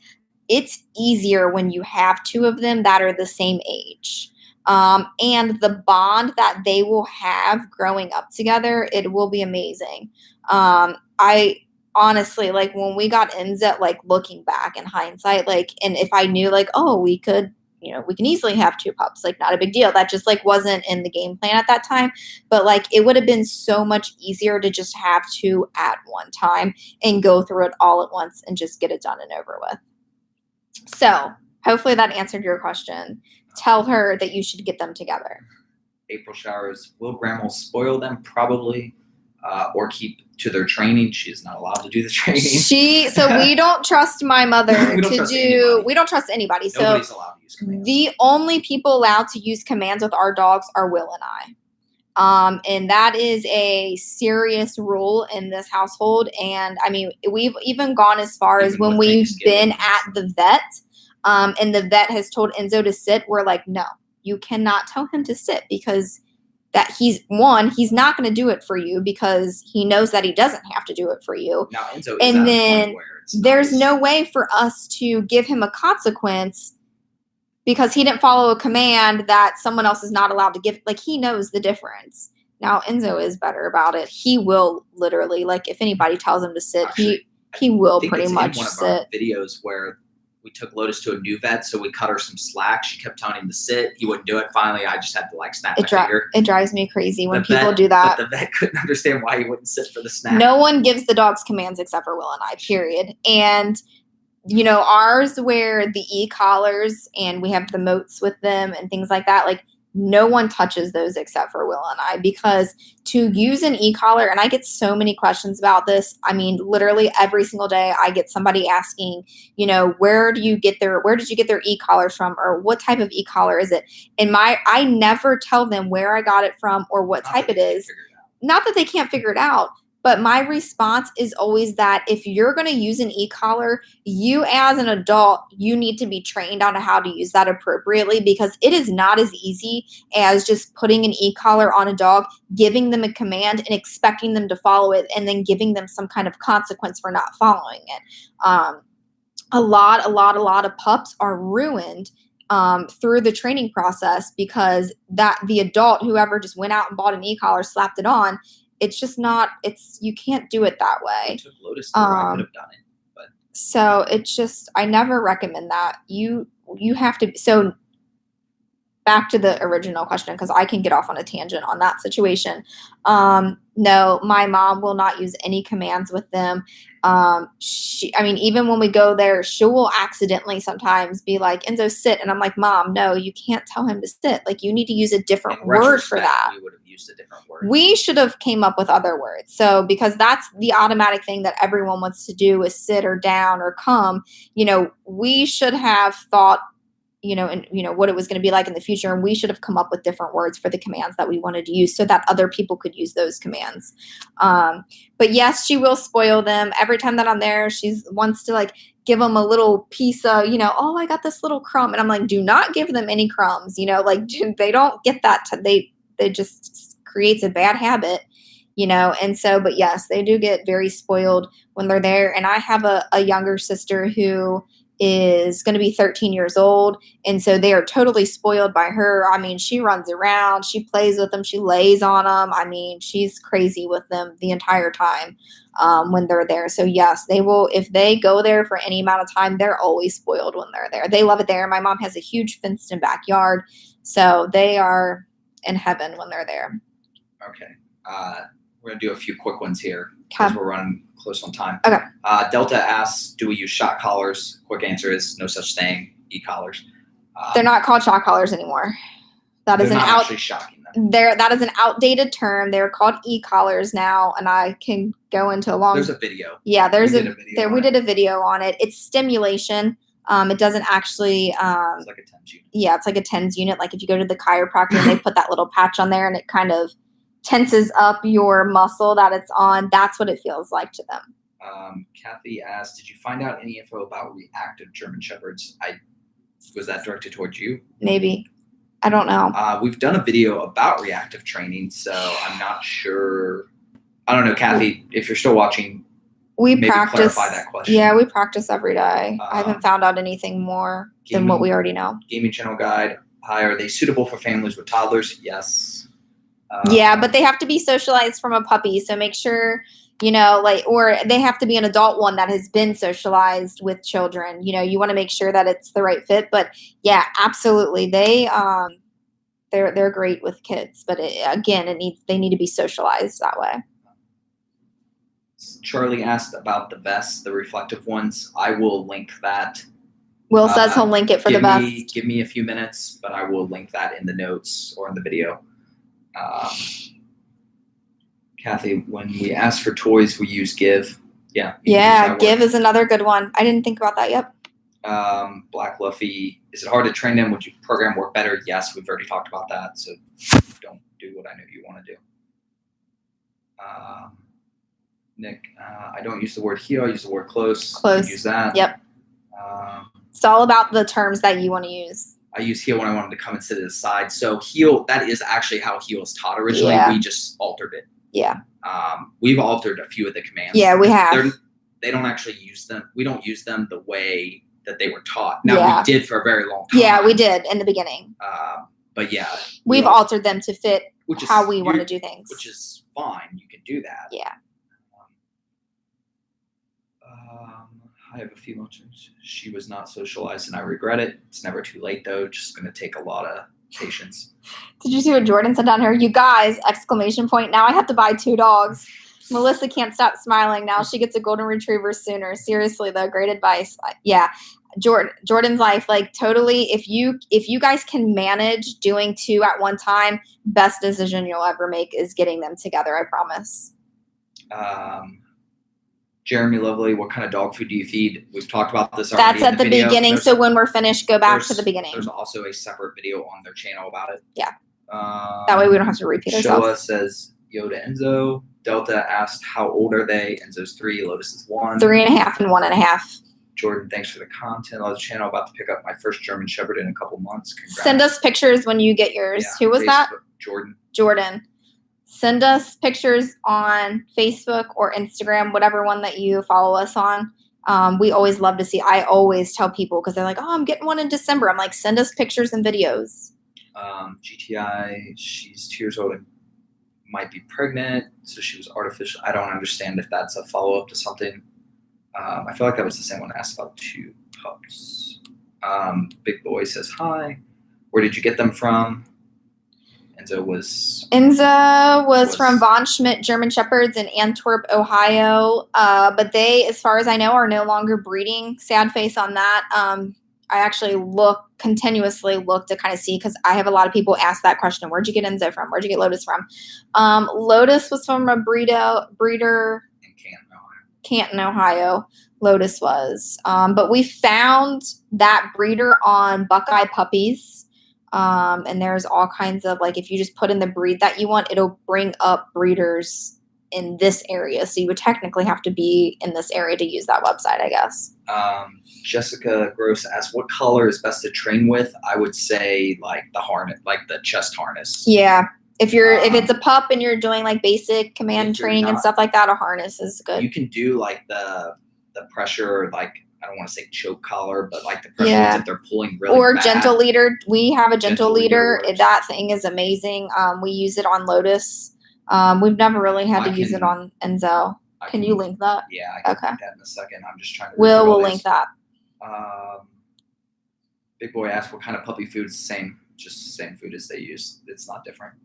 it's easier when you have two of them that are the same age. And the bond that they will have growing up together, it will be amazing. I honestly, like when we got Enzo, like looking back in hindsight, like, and if I knew like, oh, we could, we can easily have two pups, like not a big deal. That just like wasn't in the game plan at that time. But like it would have been so much easier to just have two at one time and go through it all at once and just get it done and over with. So hopefully that answered your question. Tell her that you should get them together. April showers. Will grandma spoil them? Probably. Or keep to their training. She is not allowed to do the training. So we don't trust my mother we don't trust anybody. Nobody's allowed to use commands. The only people allowed to use commands with our dogs are Will and I. And that is a serious rule in this household. And I mean, we've even gone as far as when we've been at the vet, and the vet has told Enzo to sit. We're like, no, you cannot tell him to sit because that he's not going to do it for you because he knows that he doesn't have to do it for you. Now, Enzo is and then there's no way for us to give him a consequence because he didn't follow a command that someone else is not allowed to give. Like, he knows the difference. Now, Enzo is better about it. He will literally, like, if anybody tells him to sit, actually, he will pretty much in one sit. Of our videos where we took Lotus to a new vet, so we cut her some slack. She kept telling him to sit. He wouldn't do it. Finally, I just had to like snap my finger. It drives me crazy when people do that. But the vet couldn't understand why he wouldn't sit for the snap. No one gives the dogs commands except for Will and I, period. And, ours where the e-collars and we have the moats with them and things like that, like no one touches those except for Will and I, because to use an e-collar, and I get so many questions about this. I mean, literally every single day I get somebody asking, where did you get their e-collars from, or what type of e-collar is it? And I never tell them where I got it from or what type it is. Not that they can't figure it out, but my response is always that if you're going to use an e-collar, you as an adult, you need to be trained on how to use that appropriately, because it is not as easy as just putting an e-collar on a dog, giving them a command and expecting them to follow it, and then giving them some kind of consequence for not following it. A lot of pups are ruined through the training process because that the adult, whoever just went out and bought an e-collar, slapped it on, it's just not, you can't do it that way. I took Lotus there, I could have done it. But so it's just, I never recommend that. You have to, so back to the original question, because I can get off on a tangent on that situation. No, my mom will not use any commands with them. Even when we go there, she will accidentally sometimes be like, Enzo, sit. And I'm like, Mom, no, you can't tell him to sit. Like, you need to use a different word for that. We would have used a different word. We should have came up with other words. So, because that's the automatic thing that everyone wants to do is sit or down or come, we should have thought, what it was going to be like in the future. And we should have come up with different words for the commands that we wanted to use so that other people could use those commands. But yes, she will spoil them. Every time that I'm there, she wants to like give them a little piece of, oh, I got this little crumb. And I'm like, do not give them any crumbs. They don't get that. They just creates a bad habit, And so, but yes, they do get very spoiled when they're there. And I have a younger sister who is going to be 13 years old. And so they are totally spoiled by her. I mean, she runs around, she plays with them, she lays on them. I mean, she's crazy with them the entire time when they're there. So yes, they will, if they go there for any amount of time, they're always spoiled when they're there. They love it there. My mom has a huge fenced in backyard. So they are in heaven when they're there. Okay. We're going to do a few quick ones here because we're running close on time. Okay. Delta asks, do we use shock collars? Quick answer is no such thing. E-collars. They're not called shock collars anymore. That is actually shocking them. That is an outdated term. They're called e-collars now, and I can go into a long. There's a video. Yeah, we did a video on it. It's stimulation. It doesn't actually. It's like a TENS unit. Yeah, it's like a TENS unit. Like if you go to the chiropractor and they put that little patch on there, and it kind of tenses up your muscle that it's on. That's what it feels like to them. Kathy asked, did you find out any info about reactive German Shepherds? Was that directed towards you? Maybe. I don't know. We've done a video about reactive training, so I'm not sure. I don't know, Kathy, if you're still watching, We maybe practice. clarify that question. Yeah, we practice every day. I haven't found out anything more than what we already know. Gaming channel guide. Hi, are they suitable for families with toddlers? Yes. Yeah, but they have to be socialized from a puppy. So make sure, or they have to be an adult one that has been socialized with children. You want to make sure that it's the right fit. But yeah, absolutely. They're great with kids, but they need to be socialized that way. Charlie asked about the vests, the reflective ones. I will link that. Will says he'll link it for the vest. Give me a few minutes, but I will link that in the notes or in the video. Kathy, when we ask for toys, we use Give. Yeah. Yeah, Give is another good one. I didn't think about that yet. Black Luffy, is it hard to train them? Would your program work better? Yes, we've already talked about that. So don't do what I know you want to do. Nick, I don't use the word heel. I use the word close. Close. Use that. Yep. It's all about the terms that you want to use. I use heel when I want them to come and sit at the side. So heel, that is actually how heel is taught originally. Yeah. We just altered it. Yeah. We've altered a few of the commands. Yeah, we have. They don't actually use them. We don't use them the way that they were taught. Now, we did for a very long time. Yeah, we did in the beginning. But yeah. We've altered them to fit how we want to do things. Which is fine. You can do that. Yeah. I have a few options. She was not socialized, and I regret it. It's never too late, though. Just going to take a lot of patience. Did you see what Jordan said down here? You guys! ! Now I have to buy 2 dogs. Melissa can't stop smiling. Now she gets a golden retriever sooner. Seriously, though, great advice. Yeah, Jordan's life, like totally. If you guys can manage doing 2 at one time, best decision you'll ever make is getting them together. I promise. Jeremy Lovely, what kind of dog food do you feed? We've talked about this already. That's at the beginning. So when we're finished, go back to the beginning. There's also a separate video on their channel about it. Yeah. That way we don't have to repeat ourselves. Showa says, Yoda Enzo. Delta asked, how old are they? Enzo's 3, Lotus is 1. 3.5 and 1.5. Jordan, thanks for the content. On the channel, about to pick up my first German Shepherd in a couple months. Congrats. Send us pictures when you get yours. Yeah, who was Facebook, that? Jordan. Send us pictures on Facebook or Instagram, whatever one that you follow us on. We always love to see. I always tell people because they're like, oh, I'm getting one in December. I'm like, send us pictures and videos. GTI, she's 2 years old and might be pregnant. So she was artificial. I don't understand if that's a follow-up to something. I feel like that was the same one asked about 2 pups. Big Boy says, hi. Where did you get them from? Enzo was from Von Schmidt German Shepherds in Antwerp, Ohio. But they, as far as I know, are no longer breeding. Sad face on that. I actually continuously look to kind of see, because I have a lot of people ask that question. Where'd you get Enzo from? Where'd you get Lotus from? Lotus was from a breeder in Canton, Ohio. Lotus was. But we found that breeder on Buckeye Puppies. And there's all kinds of, like, if you just put in the breed that you want, it'll bring up breeders in this area. So you would technically have to be in this area to use that website, I guess. Jessica Gross asks, what collar is best to train with? I would say like the harness, like the chest harness. Yeah. If it's a pup and you're doing like basic command training and stuff like that, a harness is good. You can do like the pressure, like, I don't want to say choke collar, but like the pressure if they're pulling really or bad. Gentle leader. We have a gentle leader. Works. That thing is amazing. We use it on Lotus. We've never really had to use it on Enzo. Can you link that? Yeah, I can link that in a second. I'm just trying to. We'll link that. Big Boy asked, what kind of puppy food is the same? Just the same food as they use. It's not different.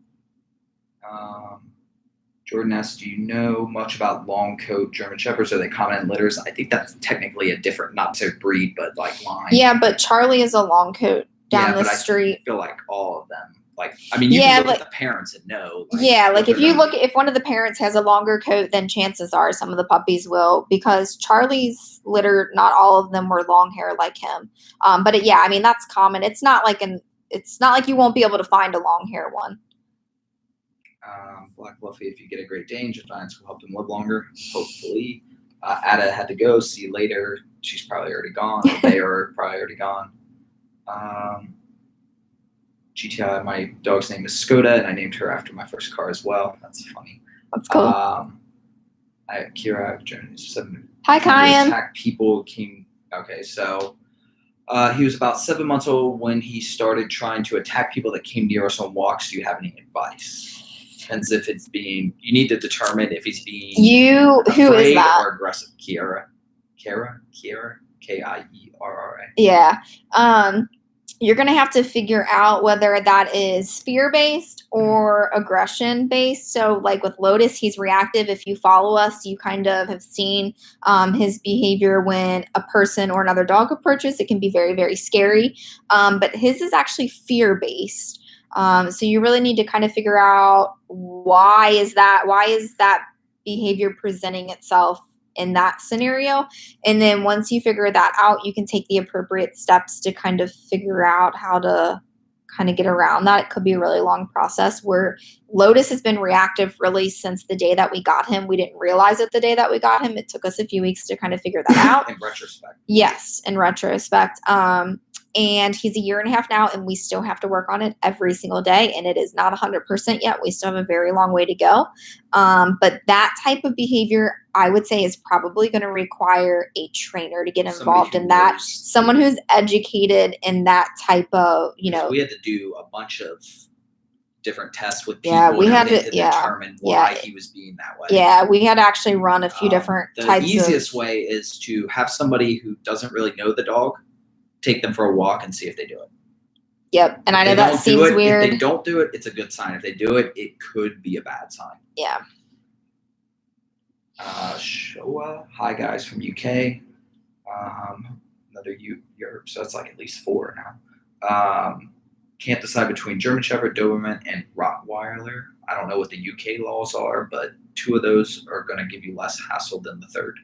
Jordan asks, do you know much about long coat German Shepherds? Are they common in litters? I think that's technically a different, not to breed, but like line. Yeah, but Charlie is a long coat down the street. I feel like all of them. Like, I mean, you can look at the parents and know. Like, if one of the parents has a longer coat, then chances are some of the puppies will, because Charlie's litter, not all of them were long hair like him. But I mean, that's common. It's not like you won't be able to find a long hair one. Black Fluffy, if you get a Great Dane, Giants will help them live longer, hopefully. Ada had to go. See you later. She's probably already gone. They are probably already gone. GTI, my dog's name is Skoda, and I named her after my first car as well. That's funny. That's cool. Kira, Hi, Kyan. Attack people okay, so he was about 7 months old when he started trying to attack people that came near us on walks. Do you have any advice? Depends if it's you need to determine if he's being who is that? Or aggressive. Kira, Kierra. Yeah. You're going to have to figure out whether that is fear-based or aggression-based. So like with Lotus, he's reactive. If you follow us, you kind of have seen his behavior when a person or another dog approaches. It can be very, very scary. But his is actually fear-based. So you really need to kind of figure out why is that behavior presenting itself in that scenario. And then once you figure that out, you can take the appropriate steps to kind of figure out how to kind of get around that. It could be a really long process. Where Lotus has been reactive really since the day that we got him. We didn't realize it the day that we got him. It took us a few weeks to kind of figure that out. In retrospect. Yes, in retrospect. And he's 1.5 years now, and we still have to work on it every single day. And it is not 100% yet. We still have a very long way to go. But that type of behavior, I would say, is probably going to require a trainer to get involved in that. Someone who's educated in that type of, We had to do a bunch of different tests with people. Yeah, we had to determine why he was being that way. Yeah, we had to actually run a few different types. The easiest way is to have somebody who doesn't really know the dog take them for a walk and see if they do it. Yep, and I know that seems weird. If they don't do it, it's a good sign. If they do it, it could be a bad sign. Yeah. Showa, hi guys from UK. Another Europe, so that's like at least 4 now. Can't decide between German Shepherd, Doberman, and Rottweiler. I don't know what the UK laws are, but 2 of those are going to give you less hassle than the third.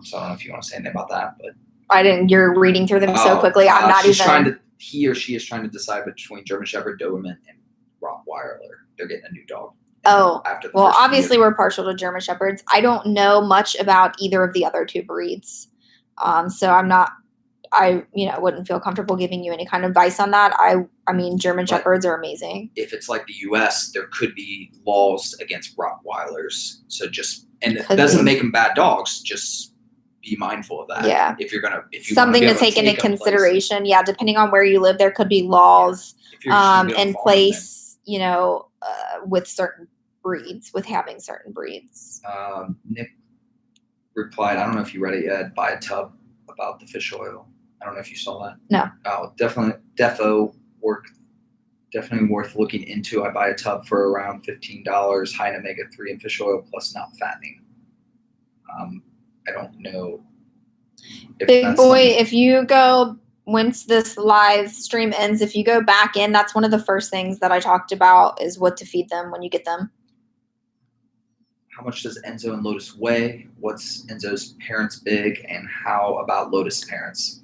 So I don't know if you want to say anything about that, but I didn't. You're reading through them so quickly. I'm not even. He or she is trying to decide between German Shepherd, Doberman, and Rottweiler. They're getting a new dog. Oh, well, obviously we're partial to German Shepherds. I don't know much about either of the other 2 breeds, so I'm not. I wouldn't feel comfortable giving you any kind of advice on that. I mean, German Shepherds are amazing. If it's like the U.S., there could be laws against Rottweilers. So it doesn't make them bad dogs. Just be mindful of that. Yeah. If something to take into consideration. Yeah, depending on where you live, there could be laws in place. With certain breeds, with having certain breeds. Nick replied, I don't know if you read it yet. Buy a tub about the fish oil. I don't know if you saw that. No. Oh, definitely worth looking into. I buy a tub for around $15, high in omega-3 and fish oil plus not fattening. I don't know. Big boy, if you go, once this live stream ends, if you go back in, that's one of the first things that I talked about is what to feed them when you get them. How much does Enzo and Lotus weigh? What's Enzo's parents big? And how about Lotus parents?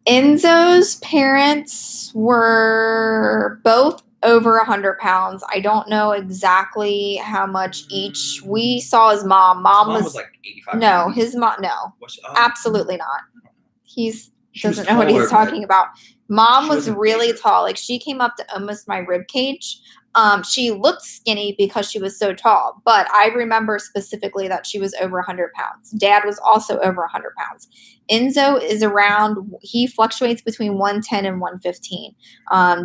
Enzo's parents were both over 100 pounds. I don't know exactly how much each. We saw his mom. Mom was like 85. No, his mom. No, absolutely not. He doesn't know what he's talking about. Mom was really tall. Like she came up to almost my rib cage. She looked skinny because she was so tall, but I remember specifically that she was over 100 pounds. Dad was also over 100 pounds. Enzo is he fluctuates between 110 and 115,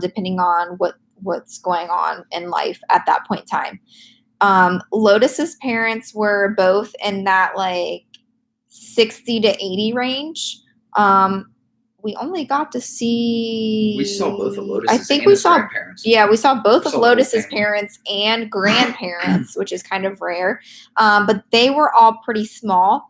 depending on what's going on in life at that point in time. Lotus's parents were both in that like 60 to 80 range. We only got to see. We saw both of Lotus's. I think we saw. Grandparents. Yeah, we saw both of Lotus's parents and grandparents, which is kind of rare. But they were all pretty small.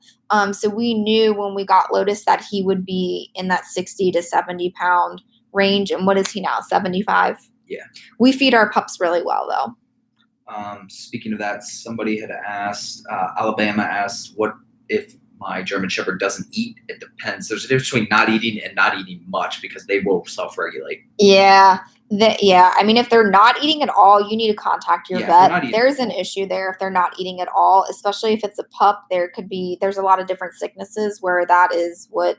So we knew when we got Lotus that he would be in that 60 to 70 pound range. And what is he now? 75. Yeah. We feed our pups really well, though. Speaking of that, somebody had asked. Alabama asked, "What if my German Shepherd doesn't eat?" It depends. There's a difference between not eating and not eating much because they will self-regulate. Yeah. I mean, if they're not eating at all, you need to contact your vet. There's an issue there if they're not eating at all, especially if it's a pup. There's a lot of different sicknesses where that is what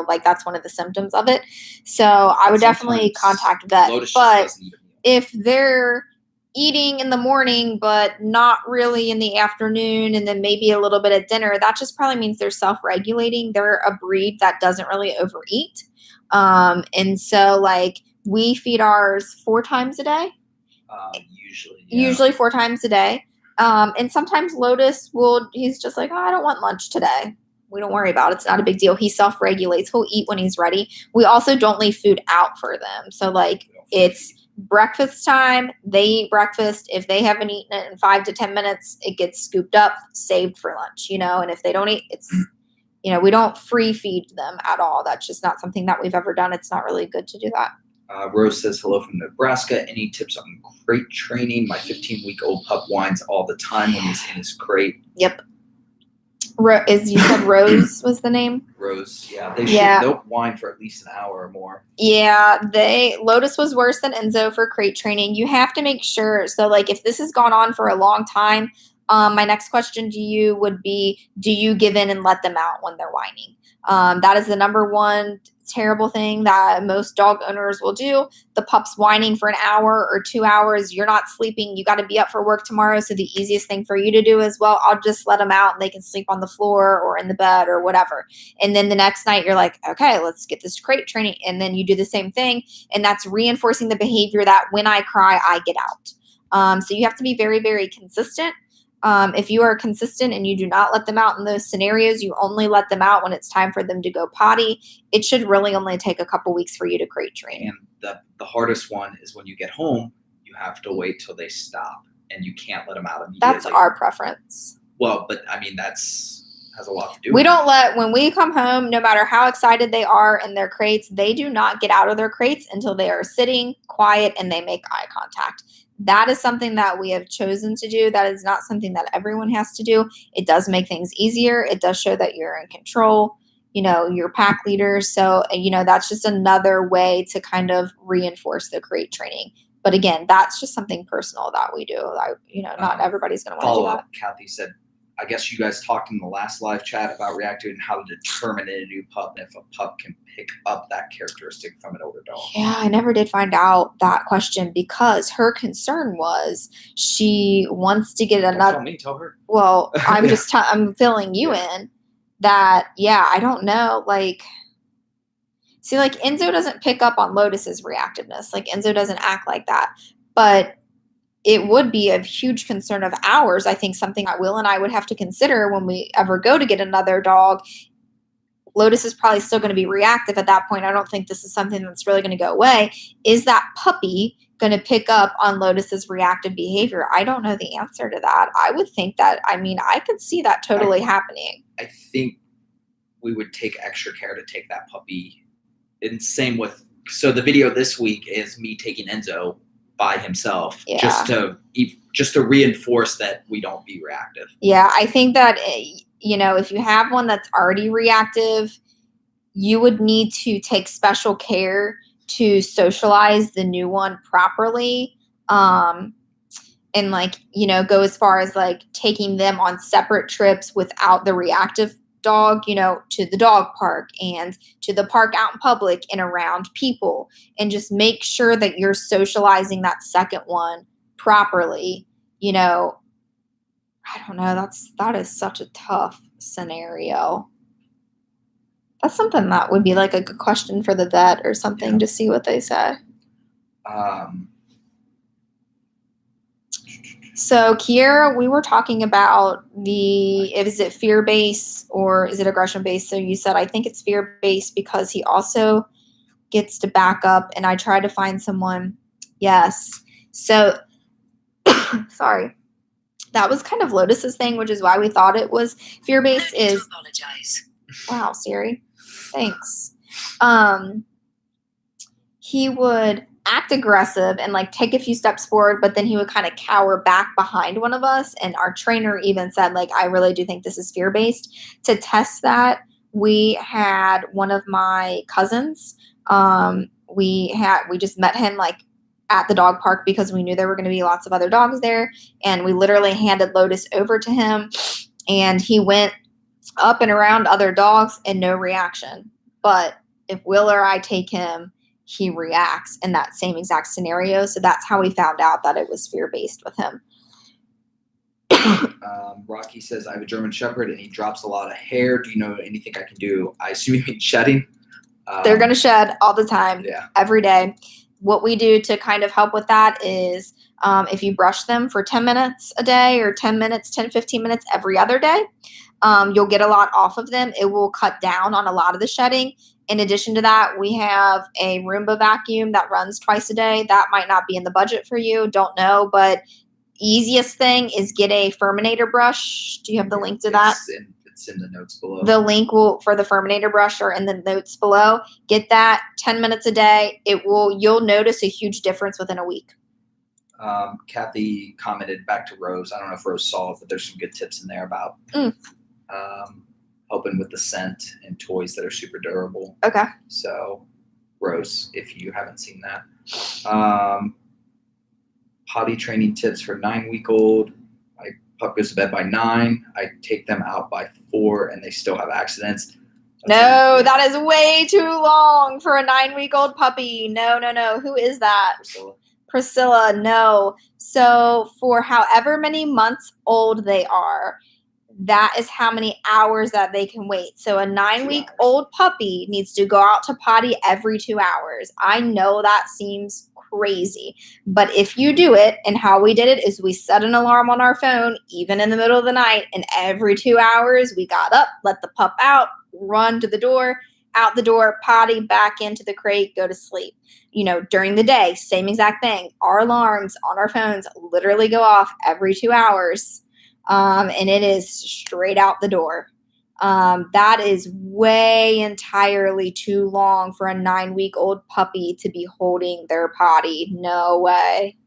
like that's one of the symptoms of it. So I would definitely contact vet. Lotus But just doesn't eat a meal. if they're eating in the morning, but not really in the afternoon, and then maybe a little bit at dinner, that just probably means they're self-regulating. They're a breed that doesn't really overeat. And so like we feed ours 4 times a day. Usually 4 times a day. And sometimes Lotus he's just like, oh, I don't want lunch today. We don't worry about it. It's not a big deal. He self-regulates. He'll eat when he's ready. We also don't leave food out for them. So like it's breakfast time. They eat breakfast. If they haven't eaten it in 5 to 10 minutes, it gets scooped up, saved for lunch, and if they don't eat, it's, we don't free feed them at all. That's just not something that we've ever done. It's not really good to do that. Rose says, hello from Nebraska. Any tips on crate training? My 15-week-old pup whines all the time when he's in his crate. Yep. You said Rose was the name? Rose, yeah. They'll whine for at least an hour or more. Yeah, Lotus was worse than Enzo for crate training. You have to make sure. So like if this has gone on for a long time, my next question to you would be, do you give in and let them out when they're whining? That is the number one terrible thing that most dog owners will do. The pup's whining for an hour or 2 hours. You're not sleeping. You got to be up for work tomorrow. So the easiest thing for you to do is, well, I'll just let them out and they can sleep on the floor or in the bed or whatever. And then the next night you're like, okay, let's get this crate training. And then you do the same thing. And that's reinforcing the behavior that when I cry, I get out. So you have to be very, very consistent. If you are consistent and you do not let them out in those scenarios, you only let them out when it's time for them to go potty, it should really only take a couple weeks for you to crate train. And the hardest one is when you get home, you have to wait till they stop and you can't let them out immediately. That's our preference. Well, but I mean, has a lot to do with it. We when we come home, no matter how excited they are in their crates, they do not get out of their crates until they are sitting quiet and they make eye contact. That is something that we have chosen to do. That is not something that everyone has to do. It does make things easier. It does show that you're in control, you're pack leader. So, that's just another way to kind of reinforce the crate training. But again, that's just something personal that we do. Not everybody's going to want to do that. Kathy said, I guess you guys talked in the last live chat about reactive and how to determine in a new pup and if a pup can pick up that characteristic from an older dog. Yeah, I never did find out that question because her concern was she wants to get another. Tell me, tell her. Well, I'm just I'm filling you in that. Yeah, I don't know. Like, see, like Enzo doesn't pick up on Lotus's reactiveness. Like Enzo doesn't act like that, but it would be a huge concern of ours. I think something that Will and I would have to consider when we ever go to get another dog. Lotus is probably still going to be reactive at that point. I don't think this is something that's really going to go away. Is that puppy going to pick up on Lotus's reactive behavior? I don't know the answer to that. I would think that, I could see that totally happening. I think we would take extra care to take that puppy. And same with, so the video this week is me taking Enzo by himself, just to reinforce that we don't be reactive. Yeah, I think that, if you have one that's already reactive, you would need to take special care to socialize the new one properly. And go as far as like taking them on separate trips without the reactive dog, to the dog park and to the park out in public and around people, and just make sure that you're socializing that second one properly. I don't know. That is such a tough scenario. That's something that would be like a good question for the vet or something to see what they say. So Kiera, we were talking about is it fear-based or is it aggression-based? So you said, I think it's fear-based because he also gets to back up, and I try to find someone. Yes. So, sorry. That was kind of Lotus's thing, which is why we thought it was fear-based. Apologize. Wow, Siri. Thanks. He would act aggressive and like take a few steps forward, but then he would kind of cower back behind one of us. And our trainer even said, like, I really do think this is fear-based. To test that, we had one of my cousins. We just met him like at the dog park because we knew there were going to be lots of other dogs there. And we literally handed Lotus over to him, and he went up and around other dogs and no reaction. but if Will or I take him, he reacts in that same exact scenario. So that's how we found out that it was fear-based with him. Rocky says, I have a German Shepherd and he drops a lot of hair. Do you know anything I can do? I assume you mean shedding. They're going to shed all the time, every day. What we do to kind of help with that is if you brush them for 10 minutes a day or 10 minutes, 10, 15 minutes every other day, you'll get a lot off of them. It will cut down on a lot of the shedding. In addition to that, we have a Roomba vacuum that runs twice a day. That might not be in the budget for you. Don't know, but easiest thing is get a Furminator brush. Do you have the link to that? It's in the notes below. The link for the Furminator brush are in the notes below. Get that 10 minutes a day. You'll notice a huge difference within a week. Kathy commented back to Rose. I don't know if Rose saw it, but there's some good tips in there about helping with the scent and toys that are super durable. Okay. So, Rose, if you haven't seen that. Potty training tips for 9-week-old. My pup goes to bed by 9. I take them out by 4 and they still have accidents. That is way too long for a 9-week-old puppy. No. Who is that? Priscilla, no. So for however many months old they are, that is how many hours that they can wait. So a 9-week-old puppy needs to go out to potty every 2 hours. I know that seems crazy, but if you do it, and how we did it is we set an alarm on our phone, even in the middle of the night, and every 2 hours we got up, let the pup out, run to the door, out the door, potty, back into the crate, go to sleep. During the day, same exact thing. Our alarms on our phones literally go off every 2 hours. And it is straight out the door. That is way entirely too long for a 9-week-old puppy to be holding their potty. No way.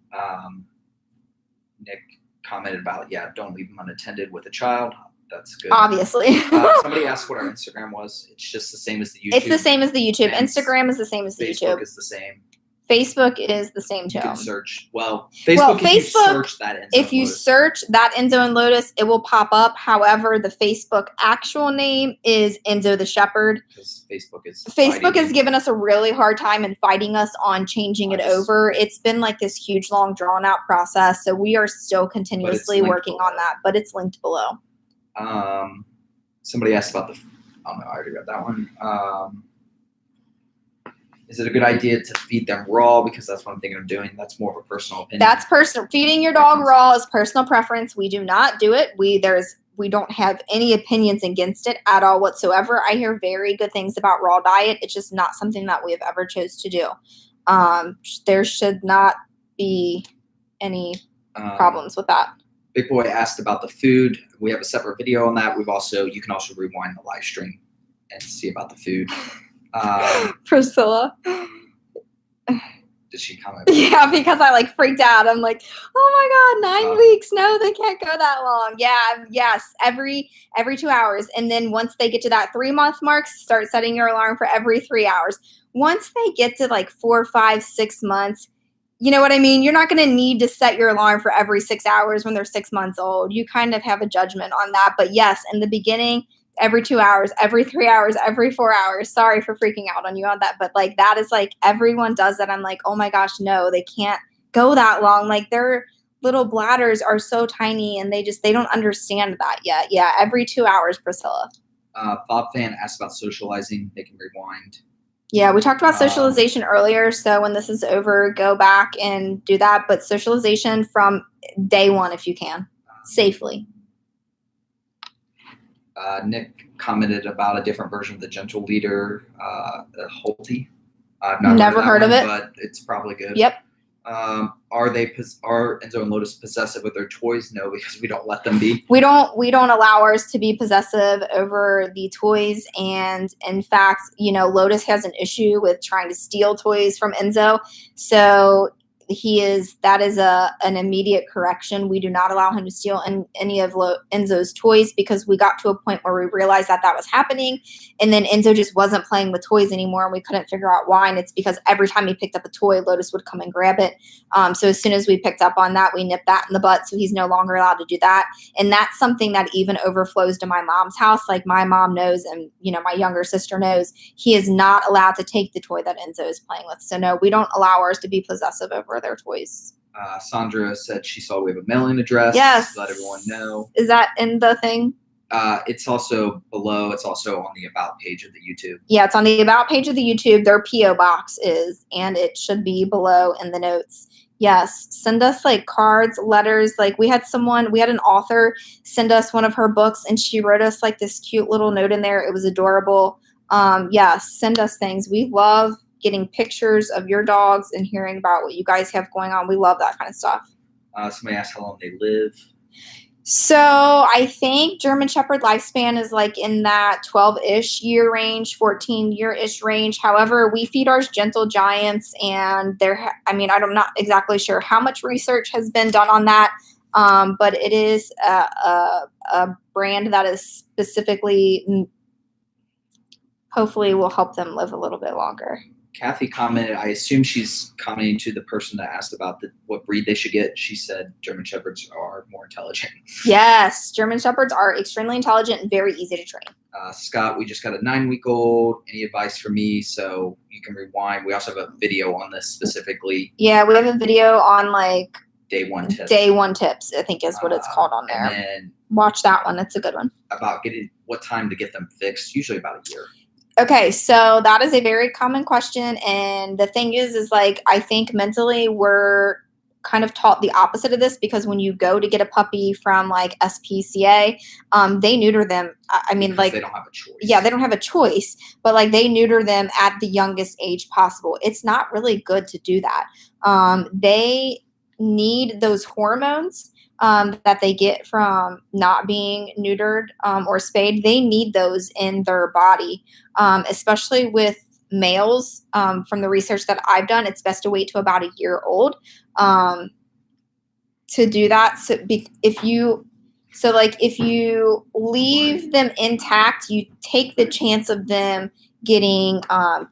Nick commented about, don't leave them unattended with a child. That's good. Obviously. Somebody asked what our Instagram was. It's just the same as the YouTube. It's the same as the YouTube. Instagram is the same as the YouTube. Facebook is the same. Facebook is the same too. You can search. Facebook, if you search that Enzo if you search that Enzo and Lotus, it will pop up. However, the Facebook actual name is Enzo the Shepherd. Because Facebook has given us a really hard time and fighting us on changing it over. It's been like this huge, long, drawn out process. So we are still continuously working on that, but it's linked below. Somebody asked about I already read that one. Is it a good idea to feed them raw? Because that's what I'm thinking of doing. That's more of a personal opinion. That's personal. Feeding your dog raw is personal preference. We do not do it. We don't have any opinions against it at all whatsoever. I hear very good things about raw diet. It's just not something that we have ever chose to do. There should not be any problems with that. Big Boy asked about the food. We have a separate video on that. You can also rewind the live stream and see about the food. Priscilla. Did she comment? Yeah, because I freaked out. I'm like, oh my God, 9 weeks. No, they can't go that long. Yeah, yes, every 2 hours. And then once they get to that 3-month mark, start setting your alarm for every 3 hours. Once they get to 4, 5, 6 months, you know what I mean? You're not going to need to set your alarm for every 6 hours when they're 6 months old. You kind of have a judgment on that. But yes, in the beginning, every 2 hours, every 3 hours, every 4 hours. Sorry for freaking out on you on that. But that is everyone does that. I'm like, oh my gosh, no, they can't go that long. Their little bladders are so tiny and they don't understand that yet. Yeah, every 2 hours, Priscilla. Bob Fan asked about socializing. They can rewind. Yeah, we talked about socialization earlier. So when this is over, go back and do that. But socialization from day one, if you can, safely. Nick commented about a different version of the Gentle Leader, Holty. I've never heard of it, but it's probably good. Yep. Are Enzo and Lotus possessive with their toys? No, because we don't let them be. We don't allow ours to be possessive over the toys. And in fact, Lotus has an issue with trying to steal toys from Enzo. So that is an immediate correction. We do not allow him to steal any of Enzo's toys because we got to a point where we realized that was happening, and then Enzo just wasn't playing with toys anymore, and we couldn't figure out why. And it's because every time he picked up a toy, Lotus would come and grab it. So as soon as we picked up on that, we nipped that in the butt. So he's no longer allowed to do that, and that's something that even overflows to my mom's house. Like my mom knows, and my younger sister knows, he is not allowed to take the toy that Enzo is playing with. So no, we don't allow ours to be possessive over their toys. Sandra said she saw we have a mailing address. Yes. Let everyone know. Is that in the thing? It's also below. It's also on the About page of the YouTube. Yeah, it's on the About page of the YouTube. Their P.O. box is, and it should be below in the notes. Yes, send us like cards, letters. Like we had an author send us one of her books, and she wrote us like this cute little note in there. It was adorable. Yes, send us things. We love getting pictures of your dogs and hearing about what you guys have going on. We love that kind of stuff. Somebody asked how long they live. So I think German Shepherd lifespan is like in that 12-ish year range, 14-year-ish range. However, we feed ours gentle giants, and I'm not exactly sure how much research has been done on that, but it is a brand that is specifically, hopefully will help them live a little bit longer. Kathy commented, I assume she's commenting to the person that asked about what breed they should get. She said German Shepherds are more intelligent. Yes, German Shepherds are extremely intelligent and very easy to train. Scott, we just got a 9-week-old. Any advice for me? So you can rewind. We also have a video on this specifically. Yeah, we have a video on like Day one tips, I think is what it's called on there. And then watch that one. It's a good one. About what time to get them fixed, usually about a year. Okay, so that is a very common question, and the thing is like I think mentally we're kind of taught the opposite of this, because when you go to get a puppy from like SPCA, they neuter them. Because like they don't have a choice. Yeah, they don't have a choice, but like they neuter them at the youngest age possible. It's not really good to do that. They need those hormones that they get from not being neutered or spayed. They need those in their body, especially with males. From the research that I've done, it's best to wait to about a year old to do that. So if you leave them intact, you take the chance of them getting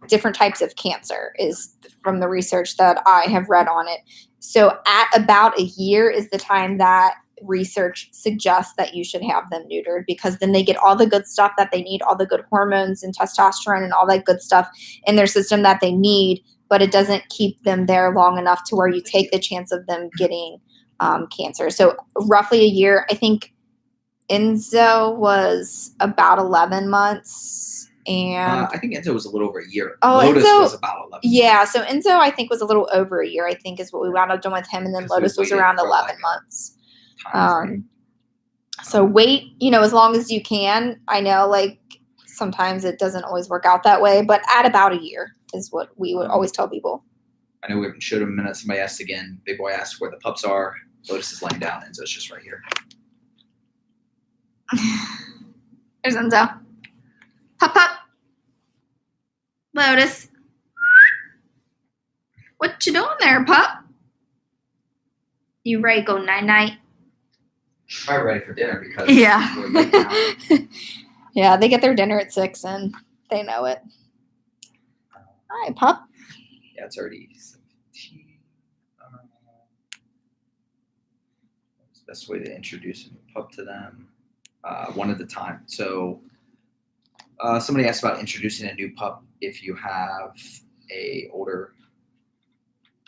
different types of cancer, is from the research that I have read on it. So at about a year is the time that research suggests that you should have them neutered, because then they get all the good stuff that they need, all the good hormones and testosterone and all that good stuff in their system that they need, but it doesn't keep them there long enough to where you take the chance of them getting cancer. So roughly a year. I think Enzo was about 11 months. And I think Enzo was a little over a year. Oh, Lotus Enzo was about 11 months. Yeah, so Enzo I think was a little over a year, I think is what we wound up doing with him, and then Lotus was around 11 months. So wait, as long as you can. I know like sometimes it doesn't always work out that way, but at about a year is what we would always tell people. I know we haven't showed him a minute. Somebody asked again. Big Boy asked where the pups are. Lotus is laying down. Enzo's just right here. There's Enzo. Pup, pup. Lotus. What you doing there, pup? You ready to go night-night? Probably ready for dinner because yeah. we're late now. Yeah, they get their dinner at 6 and they know it. Hi, pup. Yeah, it's already 17. What's the best way to introduce a new pup to them? One at a time. So somebody asked about introducing a new pup if you have a older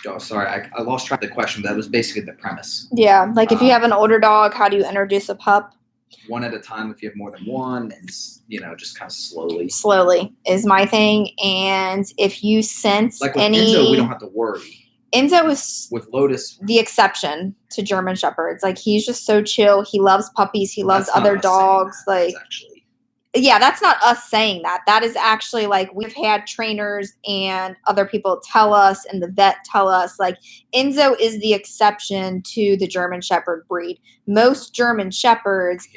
dog. Sorry, I lost track of the question, but that was basically the premise. Yeah, like if you have an older dog, how do you introduce a pup? One at a time if you have more than one, and just kind of slowly. Slowly is my thing, and if you sense like with Enzo, we don't have to worry. Enzo is with Lotus the exception to German Shepherds. Like he's just so chill. He loves puppies. He loves other dogs. Like yeah, that's not us saying that. That is actually like we've had trainers and other people tell us, and the vet tell us like Enzo is the exception to the German Shepherd breed. Most German Shepherds,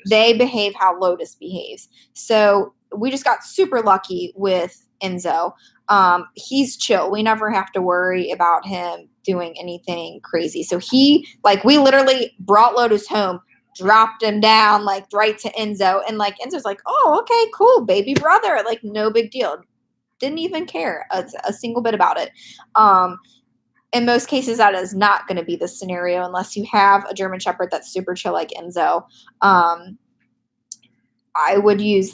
they behave how Lotus behaves. So we just got super lucky with Enzo. He's chill. We never have to worry about him doing anything crazy. So we literally brought Lotus home, dropped him down, like right to Enzo. And like, Enzo's like, oh, okay, cool. Baby brother. Like no big deal. Didn't even care a single bit about it. In most cases, that is not going to be the scenario unless you have a German Shepherd that's super chill like Enzo. I would use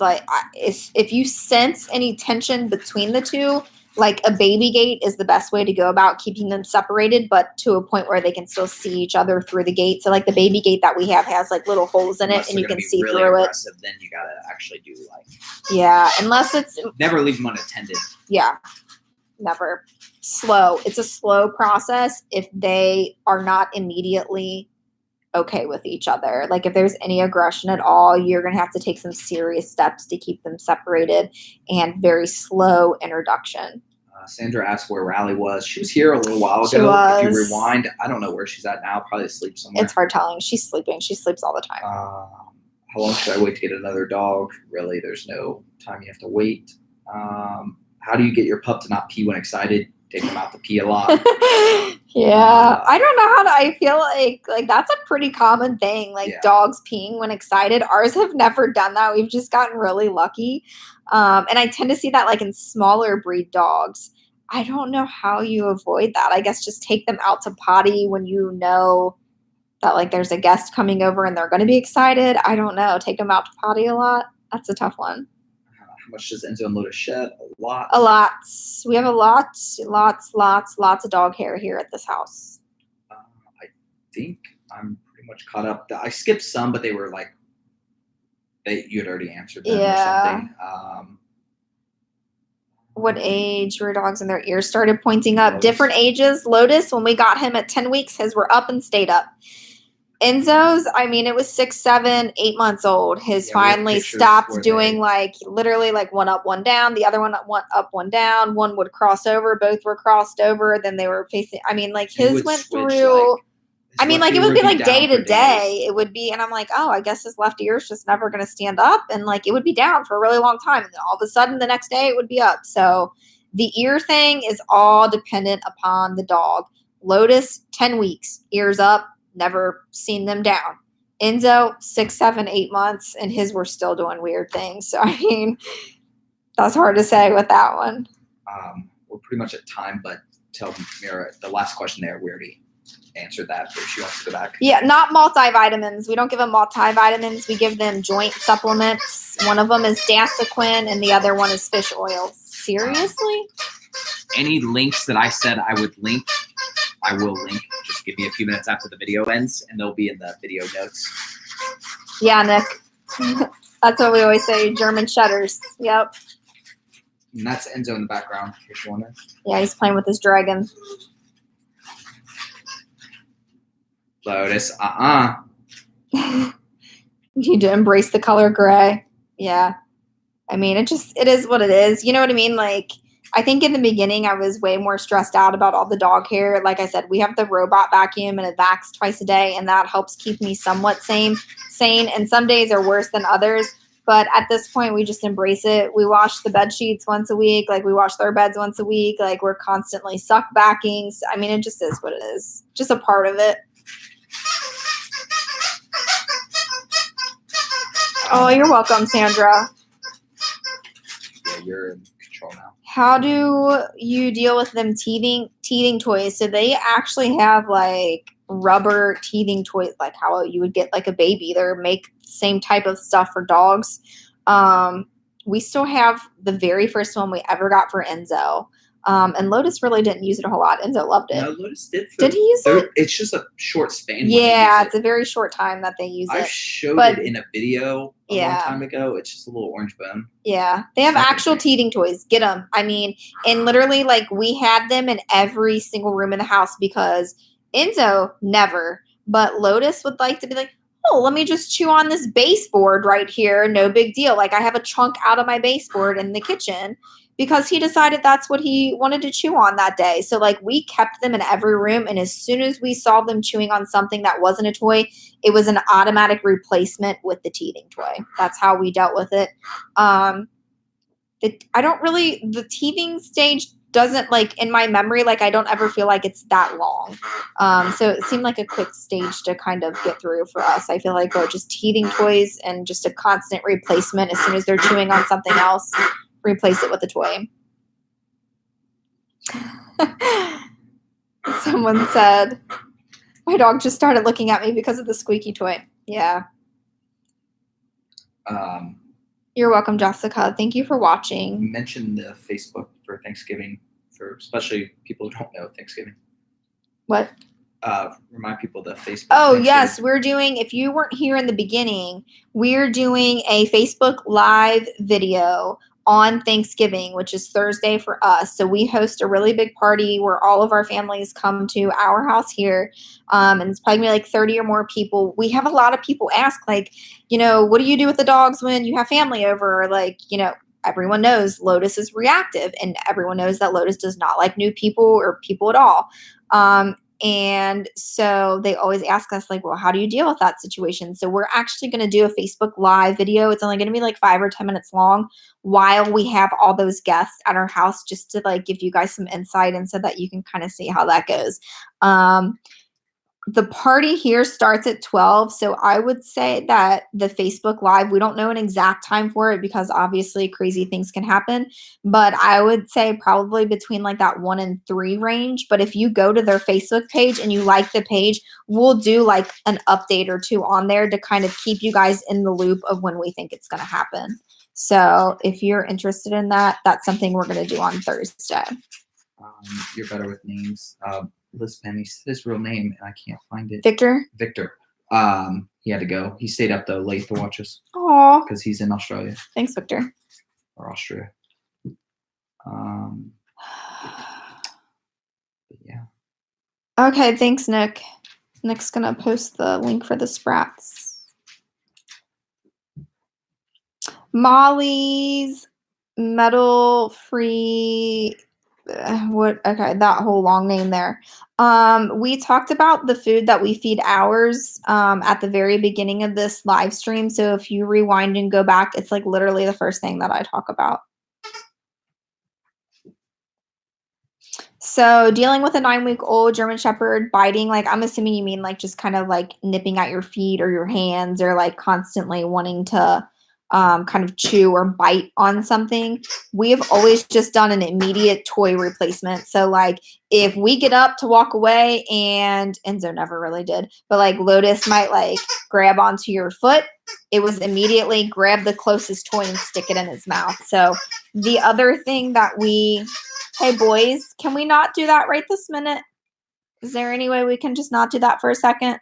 if you sense any tension between the two, like a baby gate is the best way to go about keeping them separated, but to a point where they can still see each other through the gate. So like the baby gate that we have has like little holes in it and you can see really through aggressive, Then you gotta actually do unless it's never leave them unattended. Yeah, never. Slow. It's a slow process if they are not immediately okay with each other. Like if there's any aggression at all, you're going to have to take some serious steps to keep them separated and very slow introduction. Sandra asked where Rally was. She was here a little while ago. She was. If you rewind, I don't know where she's at now. Probably asleep somewhere. It's hard telling. She's sleeping. She sleeps all the time. How long should I wait to get another dog? Really, there's no time you have to wait. How do you get your pup to not pee when excited? Take them out to pee a lot. Yeah. I don't know I feel like that's a pretty common thing. Like dogs peeing when excited. Ours have never done that. We've just gotten really lucky. And I tend to see that like in smaller breed dogs. I don't know how you avoid that. I guess just take them out to potty when you know that like there's a guest coming over and they're going to be excited. I don't know. Take them out to potty a lot. That's a tough one. How much does Enzo and Lotus shed? A lot. A lot. We have lots of dog hair here at this house. I think I'm pretty much caught up. I skipped some, but they were like, you had already answered them or something. What age were dogs in their ears started pointing up? Lotus. Different ages. Lotus, when we got him at 10 weeks, his were up and stayed up. Enzo's, I mean, it was 6, 7, 8 months old. His finally stopped doing literally one up, one down. The other one up, one down. One would cross over. Both were crossed over. Then they were facing. I mean, like his went through. It would be like day to day. It would be, and I'm like, oh, I guess his left ear is just never going to stand up, and like it would be down for a really long time, and then all of a sudden the next day it would be up. So the ear thing is all dependent upon the dog. Lotus, 10 weeks, ears up. Never seen them down. Enzo, 6, 7, 8 months, and his were still doing weird things. So, I mean, that's hard to say with that one. We're pretty much at time, but tell Mira, the last question there, we already answered that, but she wants to go back. Yeah, not multivitamins. We don't give them multivitamins. We give them joint supplements. One of them is Dasaquin, and the other one is fish oil. Seriously? Any links that I said I would link, I will link. Just give me a few minutes after the video ends, and they'll be in the video notes. Yeah, Nick. That's what we always say, German shutters. Yep. And that's Enzo in the background, in case you wonder. Yeah, he's playing with his dragon. Lotus, You need to embrace the color gray. Yeah. I mean, it is what it is. You know what I mean? Like, I think in the beginning I was way more stressed out about all the dog hair. Like I said, we have the robot vacuum and it vacs twice a day, and that helps keep me somewhat sane. And some days are worse than others. But at this point, we just embrace it. We wash the bed sheets once a week. Like we wash their beds once a week. Like we're constantly suck vacuuming. I mean, it just is what it is. Just a part of it. Oh, you're welcome, Sandra. Yeah, you're in control now. How do you deal with them teething toys? So they actually have like rubber teething toys, like how you would get like a baby. They make the same type of stuff for dogs. We still have the very first one we ever got for Enzo. And Lotus really didn't use it a whole lot. Enzo loved it. No, Lotus did. Did he use it? It's just a short span. Yeah, it's a very short time that they use it. I showed it in a video a long time ago. It's just a little orange bone. Yeah, they have actual teething toys. Get them. I mean, and literally, like, we had them in every single room in the house because Enzo never, but Lotus would like to be like, oh, let me just chew on this baseboard right here. No big deal. Like, I have a chunk out of my baseboard in the kitchen, because he decided that's what he wanted to chew on that day. So, like, we kept them in every room, and as soon as we saw them chewing on something that wasn't a toy, it was an automatic replacement with the teething toy. That's how we dealt with it. The teething stage doesn't like in my memory, like I don't ever feel like it's that long. So it seemed like a quick stage to kind of get through for us. I feel like just teething toys and just a constant replacement. As soon as they're chewing on something else, replace it with a toy. Someone said, my dog just started looking at me because of the squeaky toy. Yeah. You're welcome, Jessica. Thank you for watching. Mention the Facebook for Thanksgiving, for especially people who don't know Thanksgiving. What? Remind people the Facebook. Oh, yes. We're doing, if you weren't here in the beginning, we're doing a Facebook Live video on Thanksgiving, which is Thursday for us. So we host a really big party where all of our families come to our house here. And it's probably gonna be like 30 or more people. We have a lot of people ask, like, what do you do with the dogs when you have family over? Or like, everyone knows Lotus is reactive, and everyone knows that Lotus does not like new people or people at all. And so they always ask us, like, well, how do you deal with that situation? So we're actually going to do a Facebook Live video. It's only going to be like 5 or 10 minutes long while we have all those guests at our house, just to like give you guys some insight and so that you can kind of see how that goes. The party here starts at 12. So I would say that the Facebook Live, we don't know an exact time for it because obviously crazy things can happen. But I would say probably between like that 1 and 3 range. But if you go to their Facebook page and you like the page, we'll do like an update or 2 on there to kind of keep you guys in the loop of when we think it's going to happen. So if you're interested in that, that's something we're going to do on Thursday. You're better with names. Liz Penny said his real name, and I can't find it. Victor? Victor. He had to go. He stayed up though late to watch us. Aw. Because he's in Australia. Thanks, Victor. Or Austria. Yeah. Okay, thanks, Nick. Nick's gonna post the link for the sprats. Molly's metal-free. Okay, that whole long name there. We talked about the food that we feed ours at the very beginning of this live stream. So if you rewind and go back, it's like literally the first thing that I talk about. So dealing with a 9-week-old German Shepherd biting, like I'm assuming you mean like just kind of like nipping at your feet or your hands, or like constantly wanting to kind of chew or bite on something. We have always just done an immediate toy replacement. So like if we get up to walk away, and Enzo never really did, but like Lotus might like grab onto your foot, it was immediately grab the closest toy and stick it in his mouth. So the other thing that hey boys, can we not do that right this minute? Is there any way we can just not do that for a second?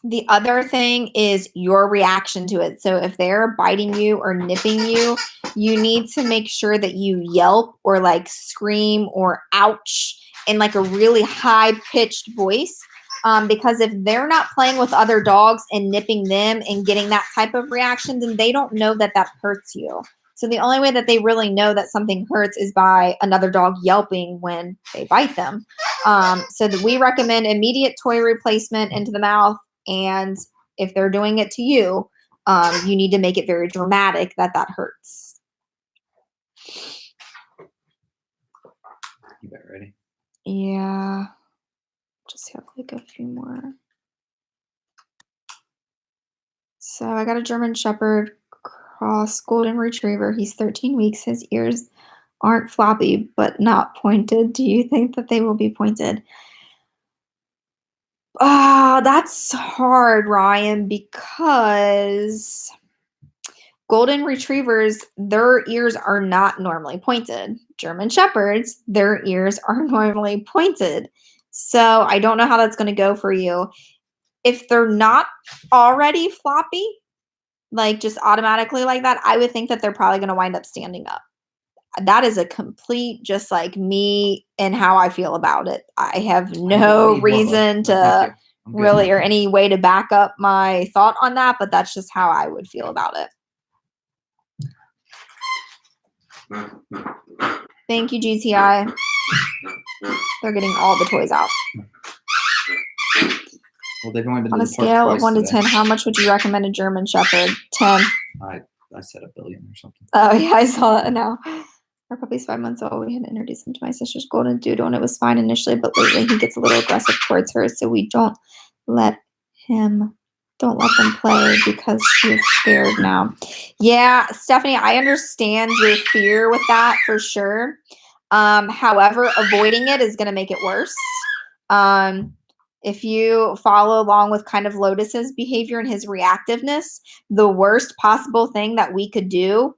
The other thing is your reaction to it. So if they're biting you or nipping you, you need to make sure that you yelp or like scream or ouch in like a really high-pitched voice. Because if they're not playing with other dogs and nipping them and getting that type of reaction, then they don't know that that hurts you. So the only way that they really know that something hurts is by another dog yelping when they bite them. So that we recommend immediate toy replacement into the mouth. And if they're doing it to you, you need to make it very dramatic that hurts. You bet ready? Yeah. Just have like a few more. So I got a German Shepherd cross Golden Retriever. He's 13 weeks. His ears aren't floppy, but not pointed. Do you think that they will be pointed? That's hard, Ryan, because Golden Retrievers, their ears are not normally pointed. German Shepherds, their ears are normally pointed. So I don't know how that's going to go for you. If they're not already floppy, like just automatically like that, I would think that they're probably going to wind up standing up. That is a complete, just like me and how I feel about it. I have no reason to really, or any way to back up my thought on that, but that's just how I would feel about it. Thank you, GTI. They're getting all the toys out. Well, they've only been on a scale of 1 to 10, how much would you recommend a German Shepherd? 10. I said $1 billion or something. Oh, yeah, I saw that now. Our puppy's 5 months old. We had introduced him to my sister's golden doodle, and it was fine initially, but lately he gets a little aggressive towards her, so we don't let them play because she is scared now. Yeah, Stephanie, I understand your fear with that for sure. However, avoiding it is going to make it worse. If you follow along with kind of Lotus's behavior and his reactiveness, the worst possible thing that we could do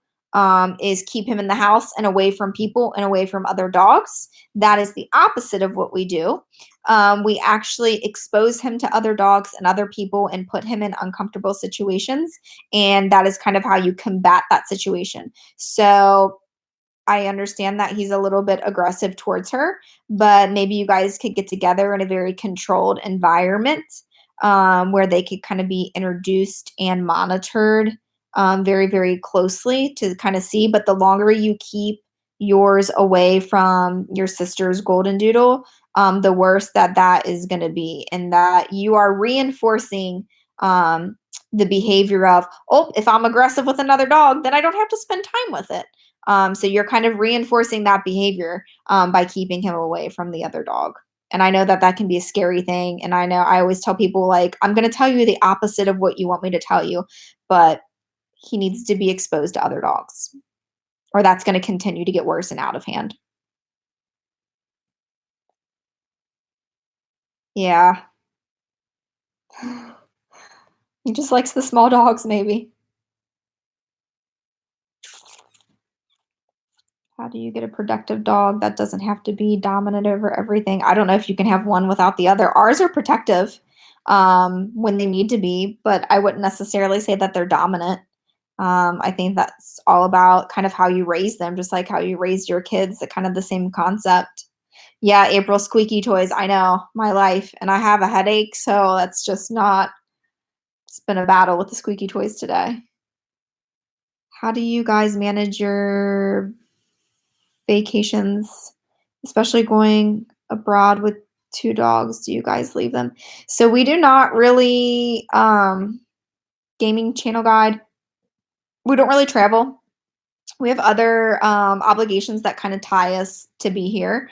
is keep him in the house and away from people and away from other dogs. That is the opposite of what we do. We actually expose him to other dogs and other people and put him in uncomfortable situations. And that is kind of how you combat that situation. So I understand that he's a little bit aggressive towards her, but maybe you guys could get together in a very controlled environment where they could kind of be introduced and monitored very, very closely to kind of see. But the longer you keep yours away from your sister's golden doodle, the worse that is going to be, and that you are reinforcing the behavior of, oh, if I'm aggressive with another dog, then I don't have to spend time with it. So you're kind of reinforcing that behavior by keeping him away from the other dog. And I know that can be a scary thing. And I know I always tell people, like, I'm going to tell you the opposite of what you want me to tell you, but he needs to be exposed to other dogs, or that's going to continue to get worse and out of hand. Yeah. He just likes the small dogs, maybe. How do you get a productive dog that doesn't have to be dominant over everything? I don't know if you can have one without the other. Ours are protective when they need to be, but I wouldn't necessarily say that they're dominant. I think that's all about kind of how you raise them, just like how you raised your kids, kind of the same concept. Yeah, April, squeaky toys. I know, my life. And I have a headache, so that's just not, it's been a battle with the squeaky toys today. How do you guys manage your vacations, especially going abroad with 2 dogs? Do you guys leave them? So we do not really, gaming channel guide. We don't really travel. We have other obligations that kind of tie us to be here.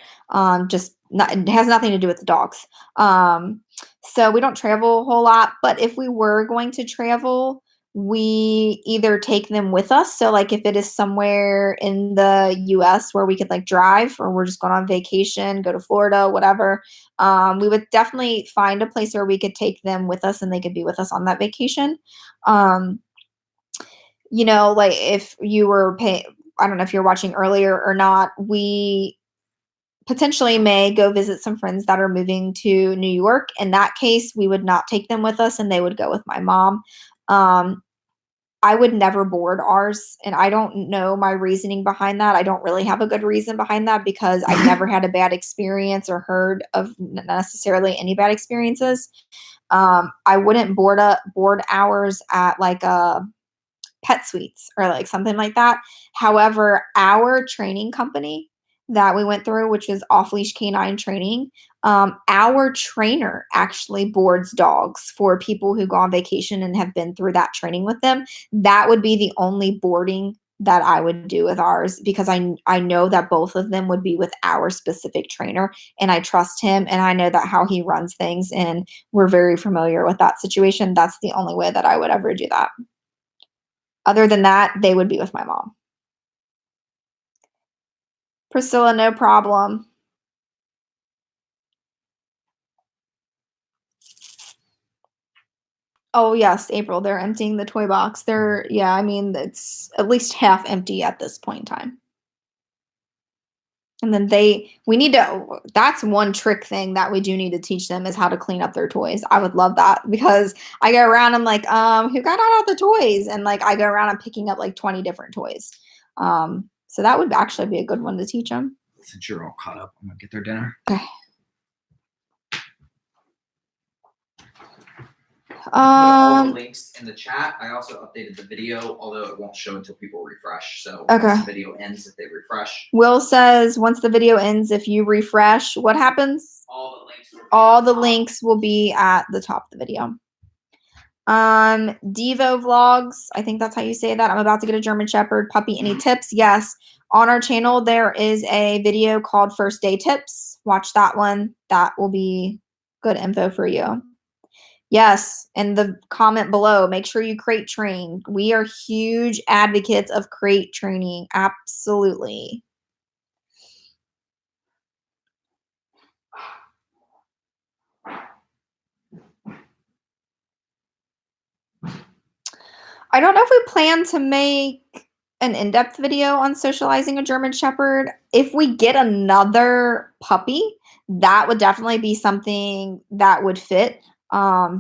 Just not, it has nothing to do with the dogs. So we don't travel a whole lot. But if we were going to travel, we either take them with us. So like if it is somewhere in the US where we could like drive, or we're just going on vacation, go to Florida, whatever, we would definitely find a place where we could take them with us and they could be with us on that vacation. You know, like if you were paying, I don't know if you're watching earlier or not, we potentially may go visit some friends that are moving to New York. In that case, we would not take them with us and they would go with my mom. I would never board ours, and I don't know my reasoning behind that. I don't really have a good reason behind that because I never had a bad experience or heard of necessarily any bad experiences. I wouldn't board ours at like a Pet Suites or like something like that. However, our training company that we went through, which is Off Leash Canine Training, our trainer actually boards dogs for people who go on vacation and have been through that training with them. That would be the only boarding that I would do with ours, because I know that both of them would be with our specific trainer, and I trust him, and I know that how he runs things, and we're very familiar with that situation. That's the only way that I would ever do that. Other than that, they would be with my mom. Priscilla, no problem. Oh, yes, April, they're emptying the toy box. Yeah, I mean, it's at least half empty at this point in time. And then that's one trick thing that we do need to teach them, is how to clean up their toys. I would love that, because I go around, I'm like, who got out the toys? And like, I go around and picking up like 20 different toys. So that would actually be a good one to teach them. Since you're all caught up, I'm gonna get their dinner. Okay. All the links in the chat. I also updated the video, although it won't show until people refresh. So okay. Once the video ends, if they refresh. Will says once the video ends, if you refresh, what happens? All the links will be at the top of the video. Devo Vlogs, I think that's how you say that. I'm about to get a German Shepherd puppy. Any tips? Yes. On our channel, there is a video called First Day Tips. Watch that one. That will be good info for you. Yes, and the comment below, make sure you crate train. We are huge advocates of crate training. Absolutely. I don't know if we plan to make an in-depth video on socializing a German Shepherd. If we get another puppy, that would definitely be something that would fit,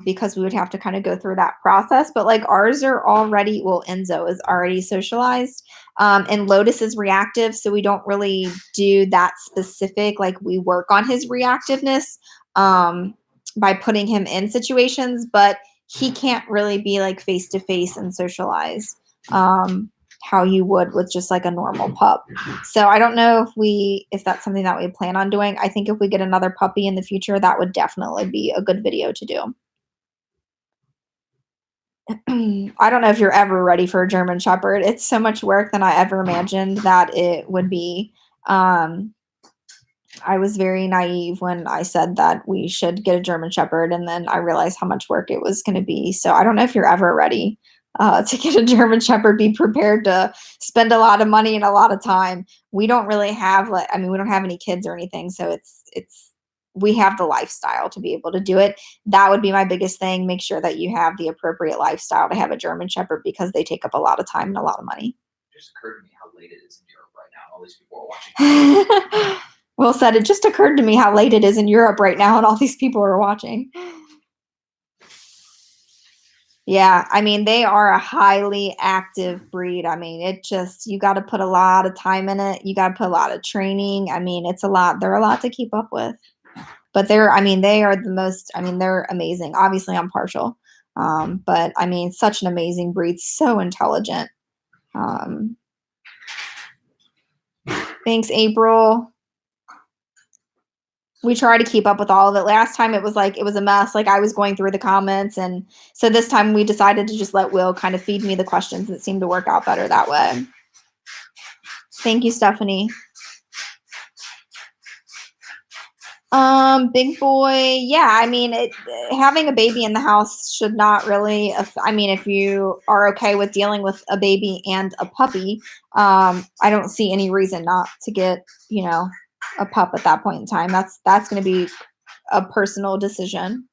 because we would have to kind of go through that process. But like ours are already, well, Enzo is already socialized, and Lotus is reactive, so we don't really do that specific. Like we work on his reactiveness by putting him in situations, but he can't really be like face to face and socialize how you would with just like a normal pup. So I don't know if that's something that we plan on doing. I think if we get another puppy in the future, that would definitely be a good video to do. I don't know if you're ever ready for a German Shepherd. It's so much work than I ever imagined that it would be. I was very naive when I said that we should get a German Shepherd, and then I realized how much work it was going to be. So I don't know if you're ever ready to get a German Shepherd. Be prepared to spend a lot of money and a lot of time. We don't really have, we don't have any kids or anything, so we have the lifestyle to be able to do it. That would be my biggest thing. Make sure that you have the appropriate lifestyle to have a German Shepherd, because they take up a lot of time and a lot of money. It just occurred to me how late it is in Europe right now. All these people are watching. Well said. It just occurred to me how late it is in Europe right now and all these people are watching. Yeah, I mean, they are a highly active breed. I mean, you got to put a lot of time in it. You got to put a lot of training. I mean, it's a lot. They're a lot to keep up with. But they are the most, they're amazing. Obviously, I'm partial. But I mean, such an amazing breed. So intelligent. Thanks, April. We try to keep up with all of it. Last time it was a mess. Like I was going through the comments. And so this time we decided to just let Will kind of feed me the questions. That seemed to work out better that way. Thank you, Stephanie. Big boy. Yeah, I mean, having a baby in the house should not really, if you are okay with dealing with a baby and a puppy, I don't see any reason not to get, a pup at that point in time. That's going to be a personal decision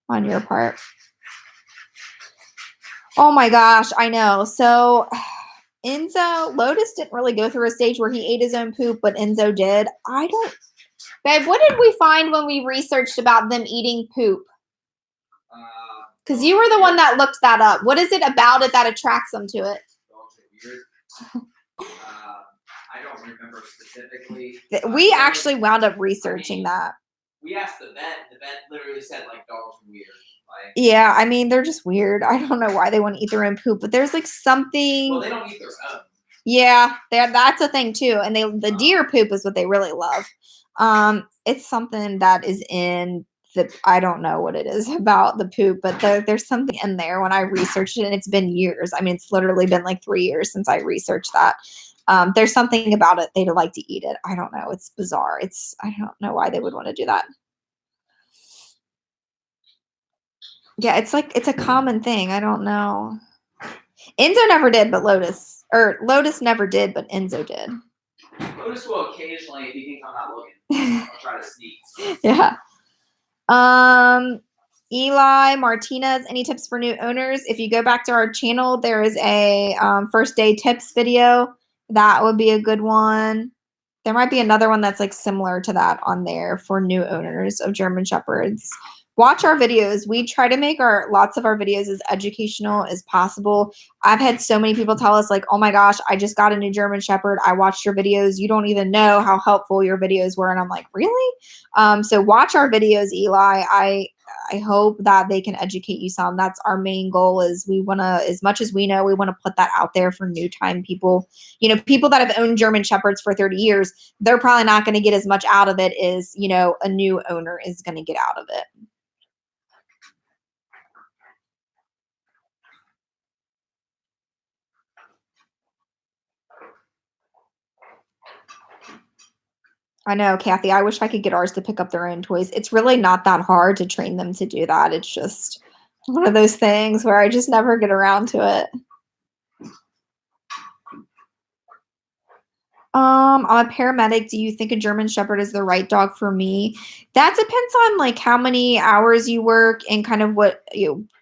on your part. Oh my gosh, I know. So Lotus didn't really go through a stage where he ate his own poop, but Enzo did. Babe, what did we find when we researched about them eating poop? Because you were the one that looked that up. What is it about it that attracts them to it? I don't remember specifically. We actually wound up researching that. We asked the vet. The vet literally said, dogs are weird. Yeah, I mean, they're just weird. I don't know why they want to eat their own poop, but there's something. Well, they don't eat their own. Yeah, that's a thing too. And the deer poop is what they really love. It's something that is in I don't know what it is about the poop, but there's something in there when I researched it, and it's been years. I mean, it's literally been 3 years since I researched that. There's something about it. They like to eat it. I don't know. It's bizarre. I don't know why they would want to do that. Yeah, it's a common thing. I don't know. Enzo never did, but Lotus never did, but Enzo did. Lotus will occasionally, if he thinks I'm not looking, I'll try to sneak. Yeah. Eli Martinez, any tips for new owners? If you go back to our channel, there is a first day tips video. That would be a good one. There might be another one that's similar to that on there for new owners of German Shepherds. Watch our videos. We try to make lots of our videos as educational as possible. I've had so many people tell us oh my gosh, I just got a new German Shepherd. I watched your videos. You don't even know how helpful your videos were. And I'm like, really? So watch our videos, Eli. I hope that they can educate you some. That's our main goal. Is we want to, as much as we know, we want to put that out there for new time people. People that have owned German Shepherds for 30 years, they're probably not going to get as much out of it as, a new owner is going to get out of it. I know, Kathy. I wish I could get ours to pick up their own toys. It's really not that hard to train them to do that. It's just one of those things where I just never get around to it. I'm a paramedic. Do you think a German Shepherd is the right dog for me? That depends on like how many hours you work and kind of what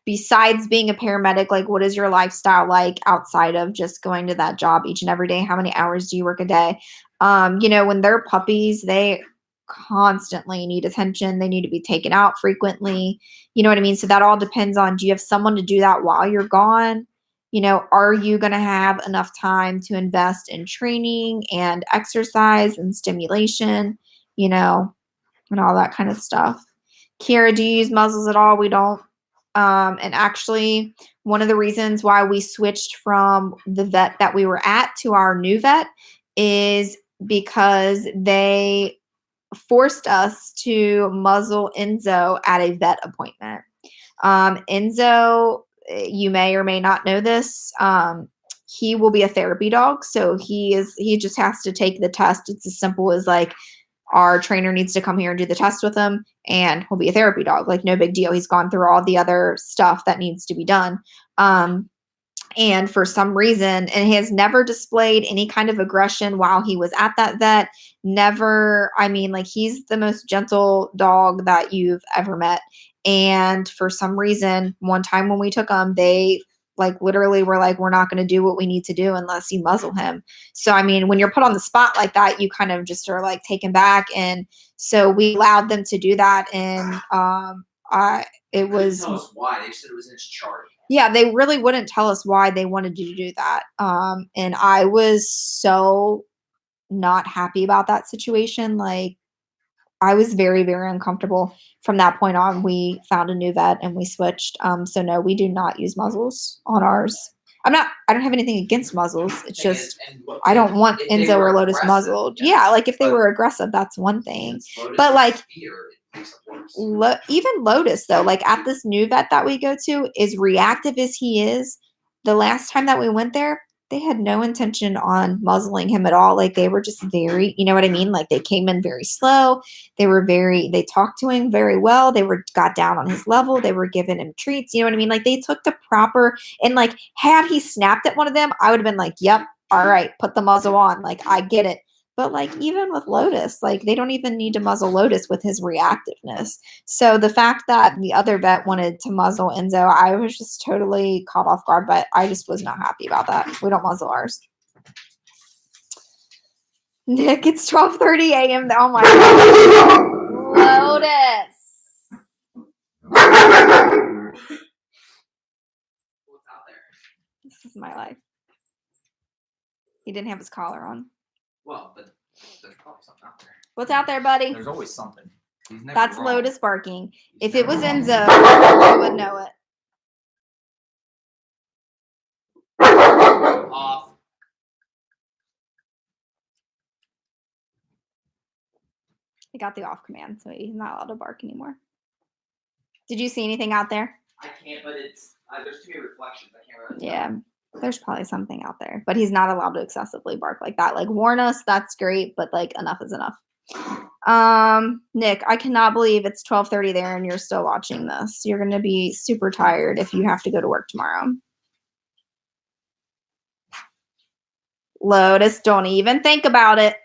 besides being a paramedic, like what is your lifestyle like outside of just going to that job each and every day? How many hours do you work a day? When they're puppies, they constantly need attention. They need to be taken out frequently. You know what I mean? So that all depends on, do you have someone to do that while you're gone? Are you going to have enough time to invest in training and exercise and stimulation, and all that kind of stuff? Kiera, do you use muzzles at all? We don't. And actually, one of the reasons why we switched from the vet that we were at to our new vet is because they forced us to muzzle Enzo at a vet appointment. Enzo, you may or may not know this. He will be a therapy dog. So he just has to take the test. It's as simple as like our trainer needs to come here and do the test with him and he'll be a therapy dog. Like no big deal. He's gone through all the other stuff that needs to be done. And for some reason, and he has never displayed any kind of aggression while he was at that vet. Never, he's the most gentle dog that you've ever met. And for some reason, one time when we took him, they like literally were like, we're not going to do what we need to do unless you muzzle him. So, when you're put on the spot like that, you kind of just are like taken back. And so we allowed them to do that. And it was. Tell us why. They said it was in his chart. Yeah, they really wouldn't tell us why they wanted to do that. And I was so not happy about that situation. Like, I was very, very uncomfortable. From that point on, we found a new vet and we switched. So no, we do not use muzzles on ours. I don't have anything against muzzels. It's just, I don't want Enzo or Lotus muzzled. Yeah, like if they were aggressive, that's one thing. But like, even Lotus though, like at this new vet that we go to, as reactive as he is, the last time that we went there, they had no intention on muzzling him at all. Like they were just very, you know what I mean? Like they came in very slow. They talked to him very well. Got down on his level. They were giving him treats. You know what I mean? Like they took the proper, and like had he snapped at one of them, I would have been like, yep, all right, put the muzzle on. Like I get it. But like even with Lotus, like they don't even need to muzzle Lotus with his reactiveness. So the fact that the other vet wanted to muzzle Enzo, I was just totally caught off guard, but I just was not happy about that. We don't muzzle ours. Nick, it's 12:30 a.m. Oh my God. Lotus. What's out there? This is my life. He didn't have his collar on. Well, but there's probably something out there. What's out there, buddy? There's always something. That's wrong. Lotus barking. If it was Enzo, I would know it. Off. He got the off command, so he's not allowed to bark anymore. Did you see anything out there? I can't, but there's too many reflections. I can't really. Yeah, there's probably something out there, but he's not allowed to excessively bark like that. Like warn us, that's great, but like enough is enough. Nick, I cannot believe it's 12:30 there and you're still watching this. You're going to be super tired if you have to go to work tomorrow. Lotus, don't even think about it.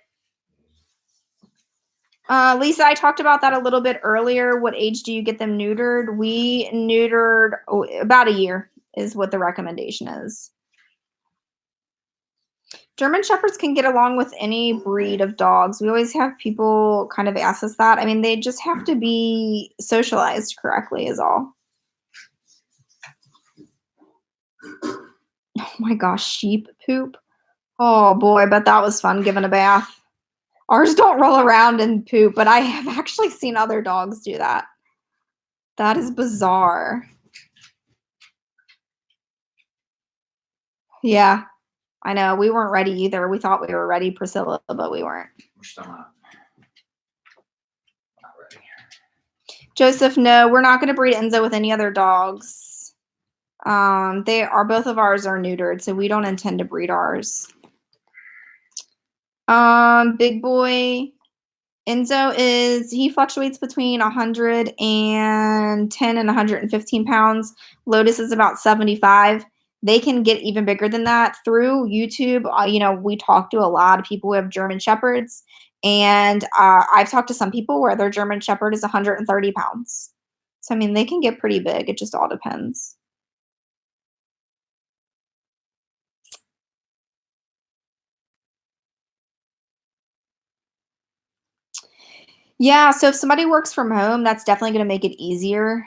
Lisa, I talked about that a little bit earlier. What age do you get them neutered? We neutered about a year is what the recommendation is. German Shepherds can get along with any breed of dogs. We always have people kind of ask us that. They just have to be socialized correctly is all. Oh my gosh, sheep poop. Oh boy, but that was fun giving a bath. Ours don't roll around and poop, but I have actually seen other dogs do that. That is bizarre. Yeah, I know. We weren't ready either. We thought we were ready, Priscilla, but we weren't. We're still not ready. Joseph, no, we're not going to breed Enzo with any other dogs. Both of ours are neutered, so we don't intend to breed ours. Big boy. Enzo he fluctuates between 110 and 115 pounds. Lotus is about 75. They can get even bigger than that through YouTube. We talk to a lot of people who have German Shepherds, and I've talked to some people where their German Shepherd is 130 pounds. So, I mean, they can get pretty big. It just all depends. Yeah, so if somebody works from home, that's definitely going to make it easier.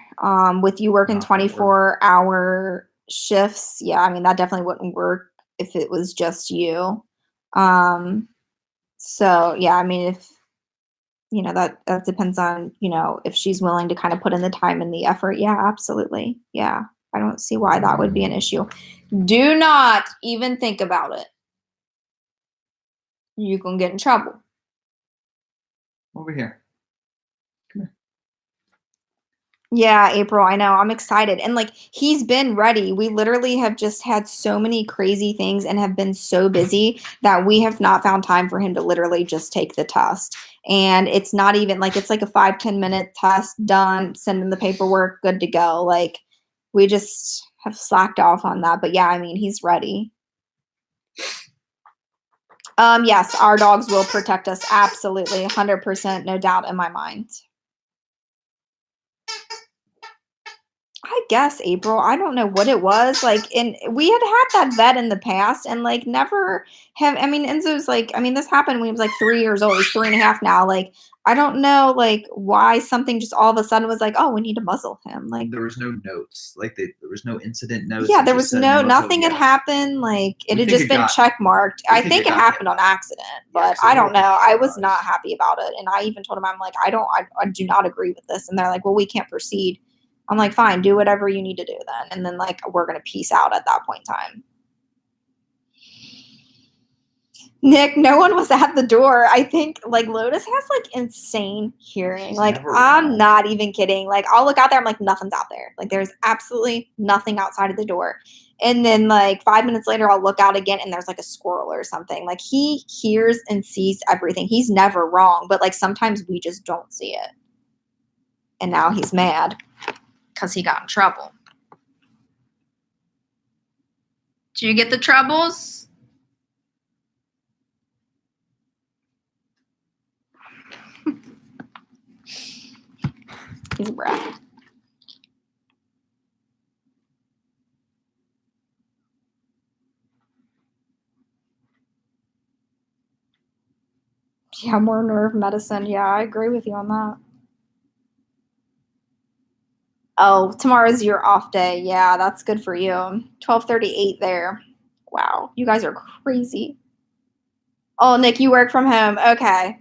With you working Not that work. 24-hour shifts, yeah, I mean, that definitely wouldn't work if it was just you. So yeah, I mean, if that depends on, if she's willing to kind of put in the time and the effort. Yeah, absolutely. Yeah. I don't see why that would be an issue. Do not even think about it. You can get in trouble. Over here. Yeah, April, I know. I'm excited. And like he's been ready. We literally have just had so many crazy things and have been so busy that we have not found time for him to literally just take the test. And it's not even like it's like a 5-10 minute test, done, send him the paperwork, good to go. Like we just have slacked off on that. But yeah, I mean, he's ready. Yes, our dogs will protect us. Absolutely. 100%. No doubt in my mind. I guess April. I don't know what it was. Like, and we had that vet in the past, and like never have. I mean, Enzo's like. I mean, this happened when he was like 3 years old. He's 3.5 now. Like, I don't know, like why something just all of a sudden was like, oh, we need to muzzle him. Like, There was no notes. Like there was no incident notes. yeah, It there just was said no muzzle, nothing had yes. happened. Like, it We had think just it been got- check marked. we I think think it it got happened him. on accident, Yeah, but 'cause I they don't were know. I was surprised. not happy about it, and I even told him, I'm like, I do not agree with this. And they're like, well, we can't proceed. I'm like, fine, do whatever you need to do then. And then like we're gonna peace out at that point in time. Nick, no one was at the door. I think like Lotus has like insane hearing. She's Like never I'm wrong. not even kidding. Like I'll look out there, I'm like, nothing's out there. Like there's absolutely nothing outside of the door. And then like 5 minutes later, I'll look out again and there's like a squirrel or something. Like he hears and sees everything. He's never wrong, but like sometimes we just don't see it. And now he's mad because he got in trouble. Do you get the troubles? He's a brat. Yeah, more nerve medicine. Yeah, I agree with you on that. Oh, tomorrow's your off day. Yeah, that's good for you. 12:38 there. Wow, you guys are crazy. Oh, Nick, you work from home. Okay.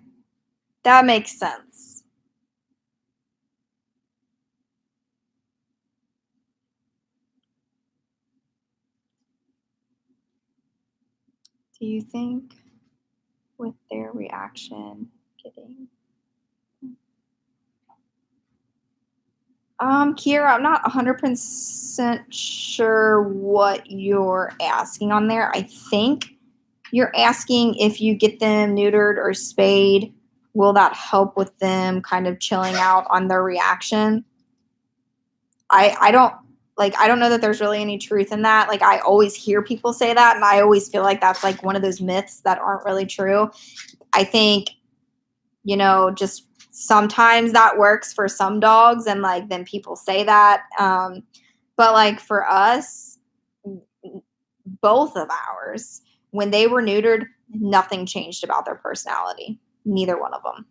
That makes sense. Do you think with their reaction getting Kiera, I'm not 100% sure what you're asking on there. I think you're asking if you get them neutered or spayed, will that help with them kind of chilling out on their reaction? I don't know that there's really any truth in that. Like I always hear people say that, and I always feel like that's like one of those myths that aren't really true. I think, just sometimes that works for some dogs, and like then people say that. But like for us, both of ours, when they were neutered, nothing changed about their personality. Neither one of them.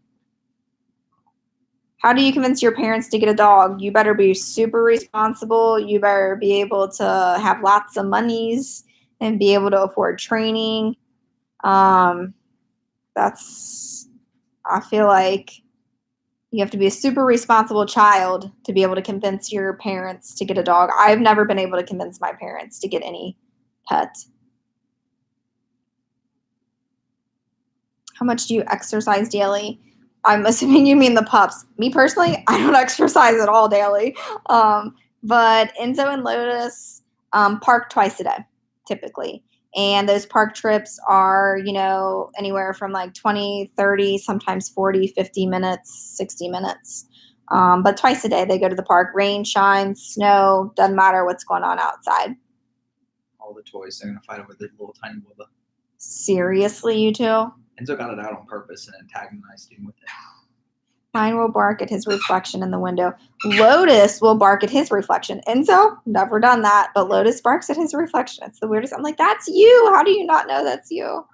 How do you convince your parents to get a dog? You better be super responsible. You better be able to have lots of monies and be able to afford training. I feel like you have to be a super responsible child to be able to convince your parents to get a dog. I've never been able to convince my parents to get any pet. How much do you exercise daily? I'm assuming you mean the pups. Me personally, I don't exercise at all daily. But Enzo and Lotus park twice a day, typically. And those park trips are, anywhere from like 20, 30, sometimes 40, 50 minutes, 60 minutes. But twice a day they go to the park. Rain, shine, snow, doesn't matter what's going on outside. All the toys, they're going to fight over the little tiny Wubba. Seriously, you two? Enzo got it out on purpose and antagonized him with it. Mine will bark at his reflection in the window. Lotus will bark at his reflection. Enzo, never done that, but Lotus barks at his reflection. It's the weirdest. I'm like, that's you. How do you not know that's you?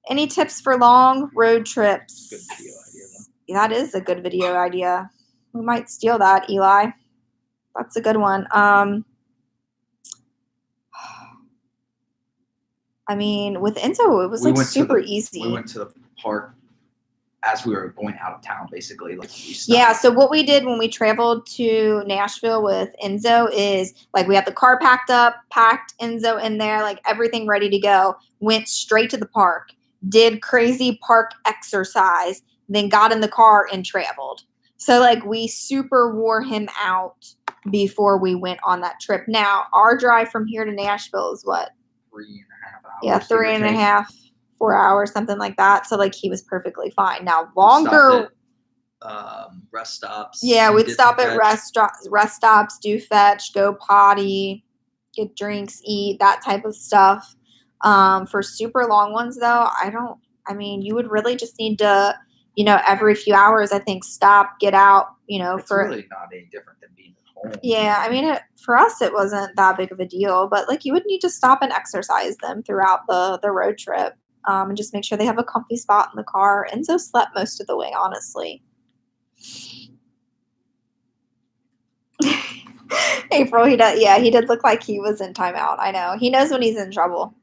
Any tips for long road trips? Good video idea, though. That is a good video idea. We might steal that, Eli. That's a good one. I mean, with Enzo, it was super easy. We went to the park as we were going out of town, basically. Yeah, so what we did when we traveled to Nashville with Enzo is, we had the car packed up, packed Enzo in there, everything ready to go, went straight to the park, did crazy park exercise, then got in the car and traveled. So, we super wore him out before we went on that trip. Now, our drive from here to Nashville is what? 3.5 hours. Yeah, 3.5, 4 hours, something like that. So he was perfectly fine. Now longer rest stops. Yeah, we'd stop at rest stops, do fetch, go potty, get drinks, eat, that type of stuff. For super long ones though, you would really just need to, every few hours, I think, stop, get out, it's really not any different than being at home. Yeah, for us, it wasn't that big of a deal, but you would need to stop and exercise them throughout the road trip, and just make sure they have a comfy spot in the car. Enzo slept most of the way, honestly. April, he did look like he was in timeout. I know. He knows when he's in trouble.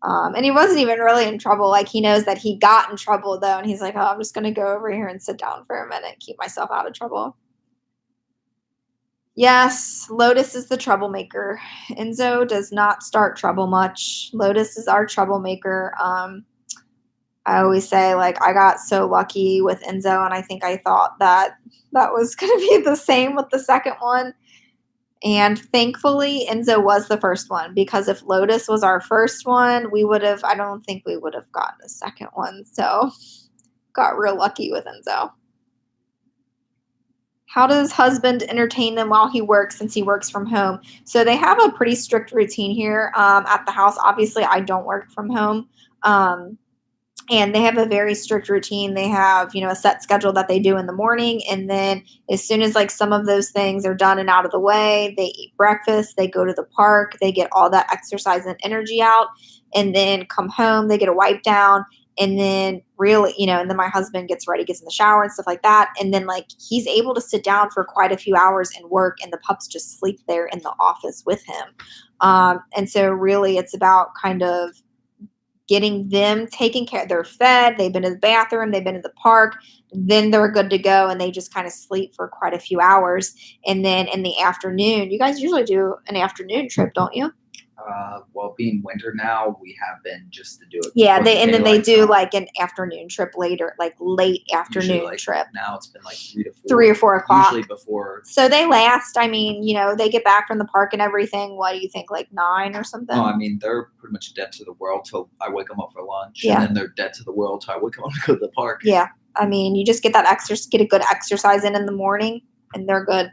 And he wasn't even really in trouble. He knows that he got in trouble, though, and he's like, oh, I'm just going to go over here and sit down for a minute, keep myself out of trouble. Yes, Lotus is the troublemaker. Enzo does not start trouble much. Lotus is our troublemaker. I always say, I got so lucky with Enzo, and I think I thought that was going to be the same with the second one. And thankfully, Enzo was the first one, because if Lotus was our first one, I don't think we would have gotten a second one. So, got real lucky with Enzo. How does husband entertain them while he works, since he works from home? So they have a pretty strict routine here at the house. Obviously, I don't work from home. And they have a very strict routine. They have, a set schedule that they do in the morning. And then as soon as some of those things are done and out of the way, they eat breakfast, they go to the park, they get all that exercise and energy out, and then come home, they get a wipe down. And then and then my husband gets ready, gets in the shower and stuff like that. And then he's able to sit down for quite a few hours and work, and the pups just sleep there in the office with him. And so really it's about kind of getting them taken care of. They're fed, they've been to the bathroom, they've been to the park, then they're good to go, and they just kind of sleep for quite a few hours. And then in the afternoon, you guys usually do an afternoon trip, don't you? Well, being winter now, we have been just to do it. Yeah, they do an afternoon trip later, late afternoon trip. Now it's been 3 to 4. 3 or 4 o'clock. Usually before. So they last. They get back from the park and everything. What do you think, 9 or something? No, they're pretty much dead to the world till I wake them up for lunch. Yeah. And then they're dead to the world till I wake them up to go to the park. Yeah. You just get get a good exercise in the morning, and they're good.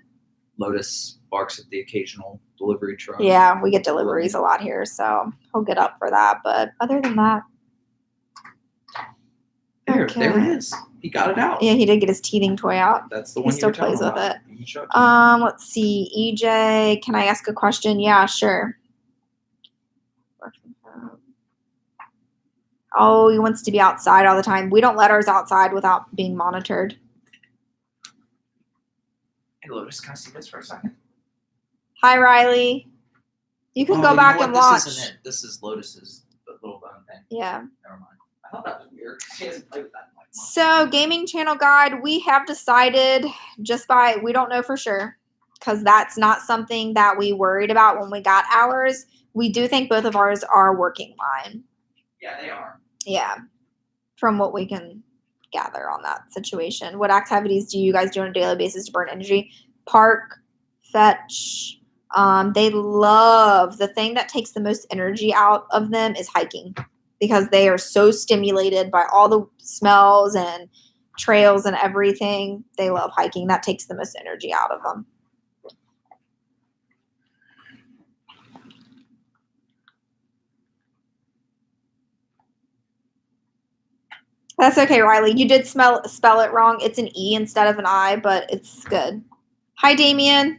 Lotus barks at the occasional delivery truck. Yeah, we get deliveries a lot here, so he'll get up for that. But other than that, there it is. He got it out. Yeah, he did get his teething toy out. That's the one. He still plays with it. It. Let's see, EJ, can I ask a question? Yeah, sure. Oh, he wants to be outside all the time. We don't let ours outside without being monitored. Hey, Lotus, can I see this for a second? Hi, Riley. You can go back and watch. This isn't it. This is Lotus's little bone thing. Yeah. Never mind. I thought that was weird. She hasn't played with that much. So, gaming channel guide, we have decided we don't know for sure, because that's not something that we worried about when we got ours. We do think both of ours are working fine. Yeah, they are. Yeah. From what we can gather on that situation. What activities do you guys do on a daily basis to burn energy? Park, fetch, They love, the thing that takes the most energy out of them is hiking, because they are so stimulated by all the smells and trails and everything. They love hiking. That takes the most energy out of them. That's okay, Riley. You did spell it wrong. It's an E instead of an I, but it's good. Hi, Damien.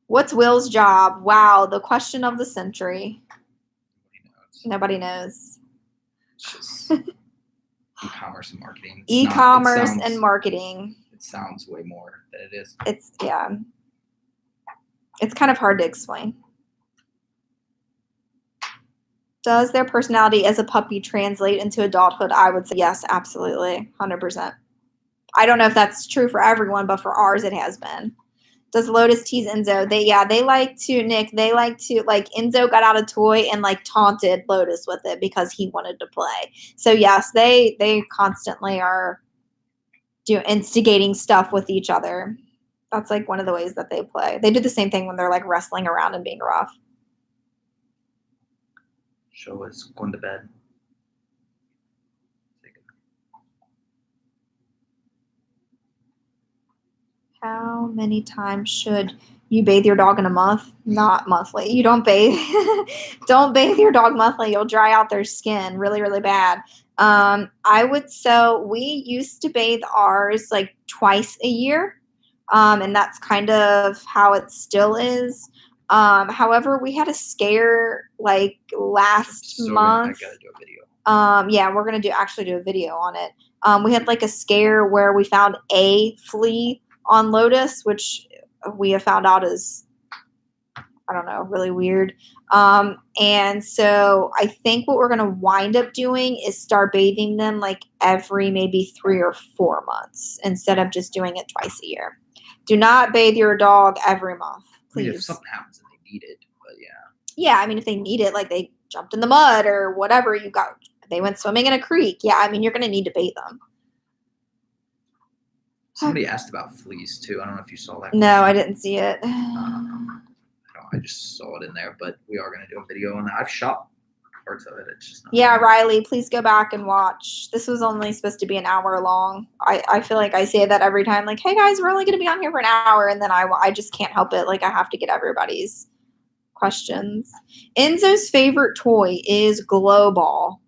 What's Will's job? Wow, the question of the century. Nobody knows. It's just e-commerce and marketing. E-commerce and marketing. It sounds way more than it is. It's kind of hard to explain. Does their personality as a puppy translate into adulthood? I would say yes, absolutely, 100%. I don't know if that's true for everyone, but for ours it has been. Does Lotus tease Enzo? They like to, Nick, like Enzo got out a toy and like taunted Lotus with it because he wanted to play. So yes, they constantly are instigating stuff with each other. That's like one of the ways that they play. They do the same thing when they're like wrestling around and being rough. Show is going to bed. How many times should you bathe your dog in a month? Not monthly. You don't bathe. Don't bathe your dog monthly. You'll dry out their skin really, really bad. We used to bathe ours like twice a year. And that's kind of how it still is. However, we had a scare like last month. I gotta do a video. Yeah, we're gonna do a video on it. We had like a scare where we found a flea on Lotus, which we have found out is, I don't know, really weird. And so I think what we're going to wind up doing is start bathing them like every maybe 3 or 4 months instead of just doing it twice a year. Do not bathe your dog every month, please. I mean, if something happens and they need it, but yeah. Yeah, I mean, if they need it, like they jumped in the mud or whatever, they went swimming in a creek. Yeah, I mean, you're going to need to bathe them. Somebody asked about fleas too. I don't know if you saw that. No, I didn't see it. I just saw it in there, but we are going to do a video on that. I've shot parts of it. It's just not. Yeah, Riley, please go back and watch. This was only supposed to be an hour long. I feel like I say that every time, like, hey guys, we're only going to be on here for an hour, and then I just can't help it. Like, I have to get everybody's questions. Enzo's favorite toy is glow ball.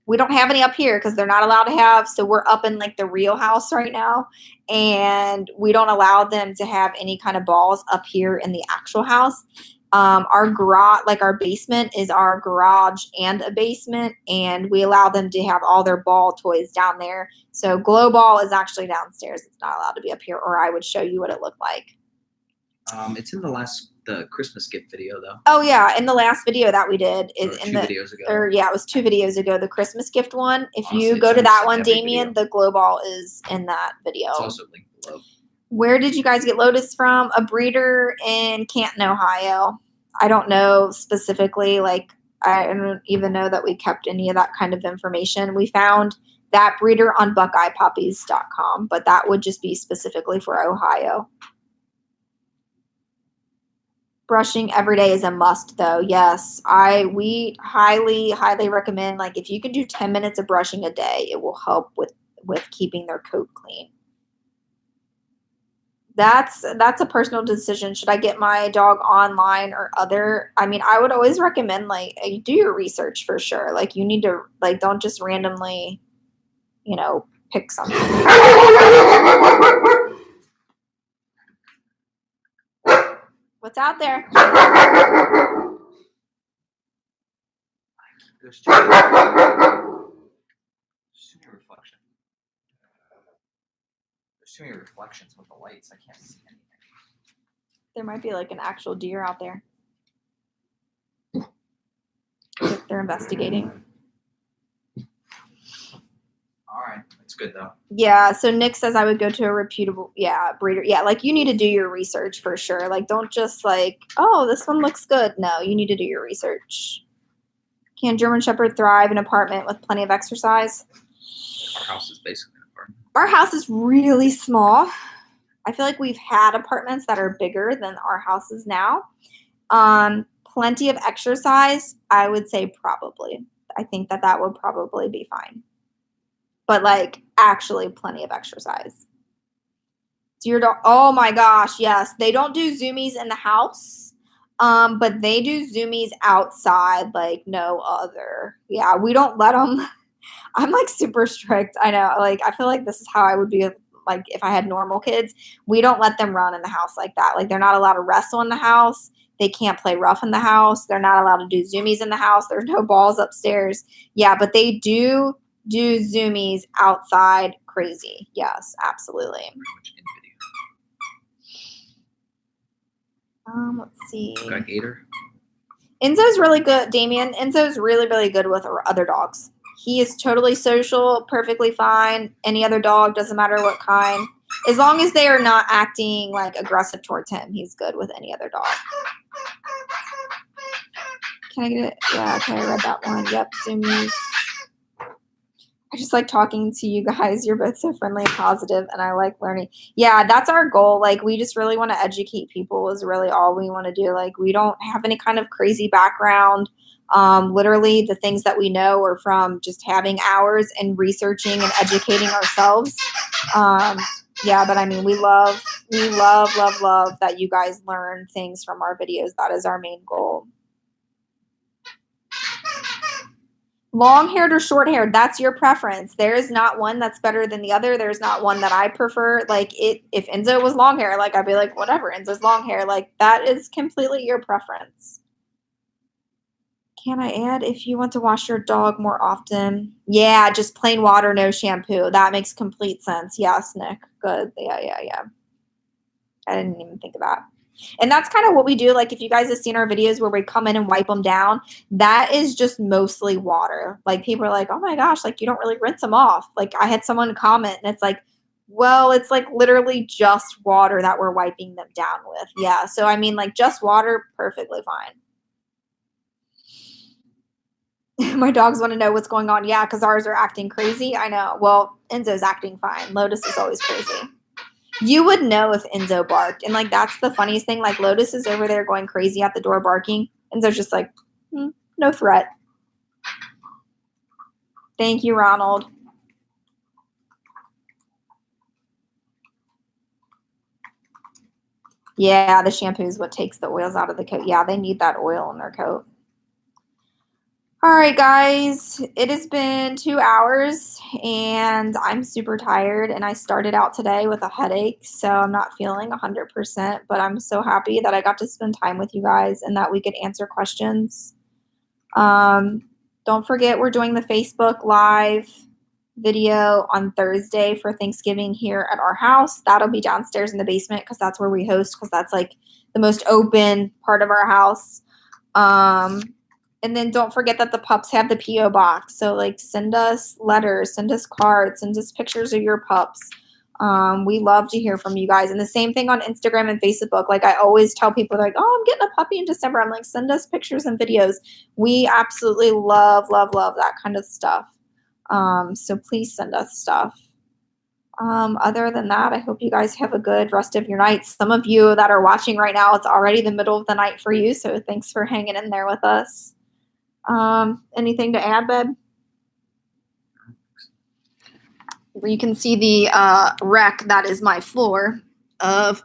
We don't have any up here because they're not allowed to have, so we're up in like the real house right now, and we don't allow them to have any kind of balls up here in the actual house. Our garage, like our basement, is our garage and a basement, and we allow them to have all their ball toys down there. So glow ball is actually downstairs. It's not allowed to be up here, or I would show you what it looked like. It's in the Christmas gift video though. Oh yeah, in the last video that we did, videos ago. It was 2 videos ago. The Christmas gift one. If you go to that one, Damien, the glow ball is in that video. It's also linked below. Where did you guys get Lotus from? A breeder in Canton, Ohio. I don't know specifically. Like, I don't even know that we kept any of that kind of information. We found that breeder on BuckeyePuppies.com, but that would just be specifically for Ohio. Brushing every day is a must, though. Yes, we highly, highly recommend. Like, if you can do 10 minutes of brushing a day, it will help with keeping their coat clean. That's a personal decision. Should I get my dog online or other? I mean, I would always recommend like you do your research for sure. Like, you need to like don't just randomly, pick something. What's out there? There's too many reflections. There's too many reflections with the lights. I can't see anything. There might be like an actual deer out there. They're investigating. All right, that's good though. Yeah, so Nick says I would go to a reputable, breeder. Yeah, like you need to do your research for sure. Like, don't just like, oh, this one looks good. No, you need to do your research. Can German Shepherd thrive in an apartment with plenty of exercise? Our house is basically an apartment. Our house is really small. I feel like we've had apartments that are bigger than our house is now. Plenty of exercise, I would say probably. I think that would probably be fine. But like actually plenty of exercise. Dear dog, oh my gosh, yes. They don't do zoomies in the house, but they do zoomies outside like no other. Yeah, we don't let them. I'm like super strict. I know. Like I feel like this is how I would be like if I had normal kids. We don't let them run in the house like that. Like they're not allowed to wrestle in the house. They can't play rough in the house. They're not allowed to do zoomies in the house. There's no balls upstairs. Yeah, but they do zoomies outside crazy. Yes, absolutely. Let's see. Got Gator. Enzo's really good, Damien. Enzo's really, really good with other dogs. He is totally social, perfectly fine. Any other dog, doesn't matter what kind. As long as they are not acting like aggressive towards him, he's good with any other dog. Can I get it? Yeah, okay, I read that one. Yep, zoomies. I just like talking to you guys. You're both so friendly and positive, and I like learning. Yeah, that's our goal. Like, we just really want to educate people is really all we want to do. Like, we don't have any kind of crazy background. Literally, the things that we know are from just having hours and researching and educating ourselves. Yeah, but I mean, we love that you guys learn things from our videos. That is our main goal. Long-haired or short-haired, that's your preference. There is not one that's better than the other. There's not one that I prefer. Like, if Enzo was long hair, like, I'd be like, whatever, Enzo's long hair. Like, that is completely your preference. Can I add if you want to wash your dog more often? Yeah, just plain water, no shampoo. That makes complete sense. Yes, Nick. Good. Yeah. I didn't even think of that. And that's kind of what we do. Like, if you guys have seen our videos where we come in and wipe them down, that is just mostly water. Like, people are like, oh my gosh, like, you don't really rinse them off. Like, I had someone comment and it's like, well, it's like literally just water that we're wiping them down with. Yeah. So, I mean, like, just water, perfectly fine. My dogs want to know what's going on. Yeah, because ours are acting crazy. I know. Well, Enzo's acting fine. Lotus is always crazy. You would know if Enzo barked. And, like, that's the funniest thing. Like, Lotus is over there going crazy at the door barking. Enzo's just like, no threat. Thank you, Ronald. Yeah, the shampoo is what takes the oils out of the coat. Yeah, they need that oil in their coat. All right, guys, it has been 2 hours and I'm super tired and I started out today with a headache, so I'm not feeling 100%, but I'm so happy that I got to spend time with you guys and that we could answer questions. Don't forget we're doing the Facebook Live video on Thursday for Thanksgiving here at our house. That'll be downstairs in the basement because that's where we host, because that's like the most open part of our house. And then don't forget that the pups have the P.O. box. So, like, send us letters, send us cards, send us pictures of your pups. We love to hear from you guys. And the same thing on Instagram and Facebook. Like, I always tell people, like, oh, I'm getting a puppy in December. I'm like, send us pictures and videos. We absolutely love that kind of stuff. So please send us stuff. Other than that, I hope you guys have a good rest of your night. Some of you that are watching right now, it's already the middle of the night for you. So thanks for hanging in there with us. Anything to add, babe? You can see the wreck that is my floor of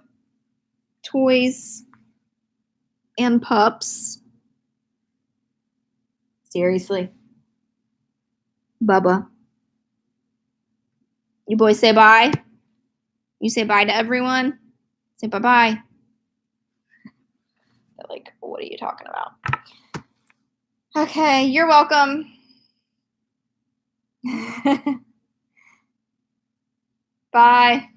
toys and pups. Seriously. Bubba. You boys say bye? You say bye to everyone? Say bye-bye. They're like, what are you talking about? Okay, you're welcome. Bye.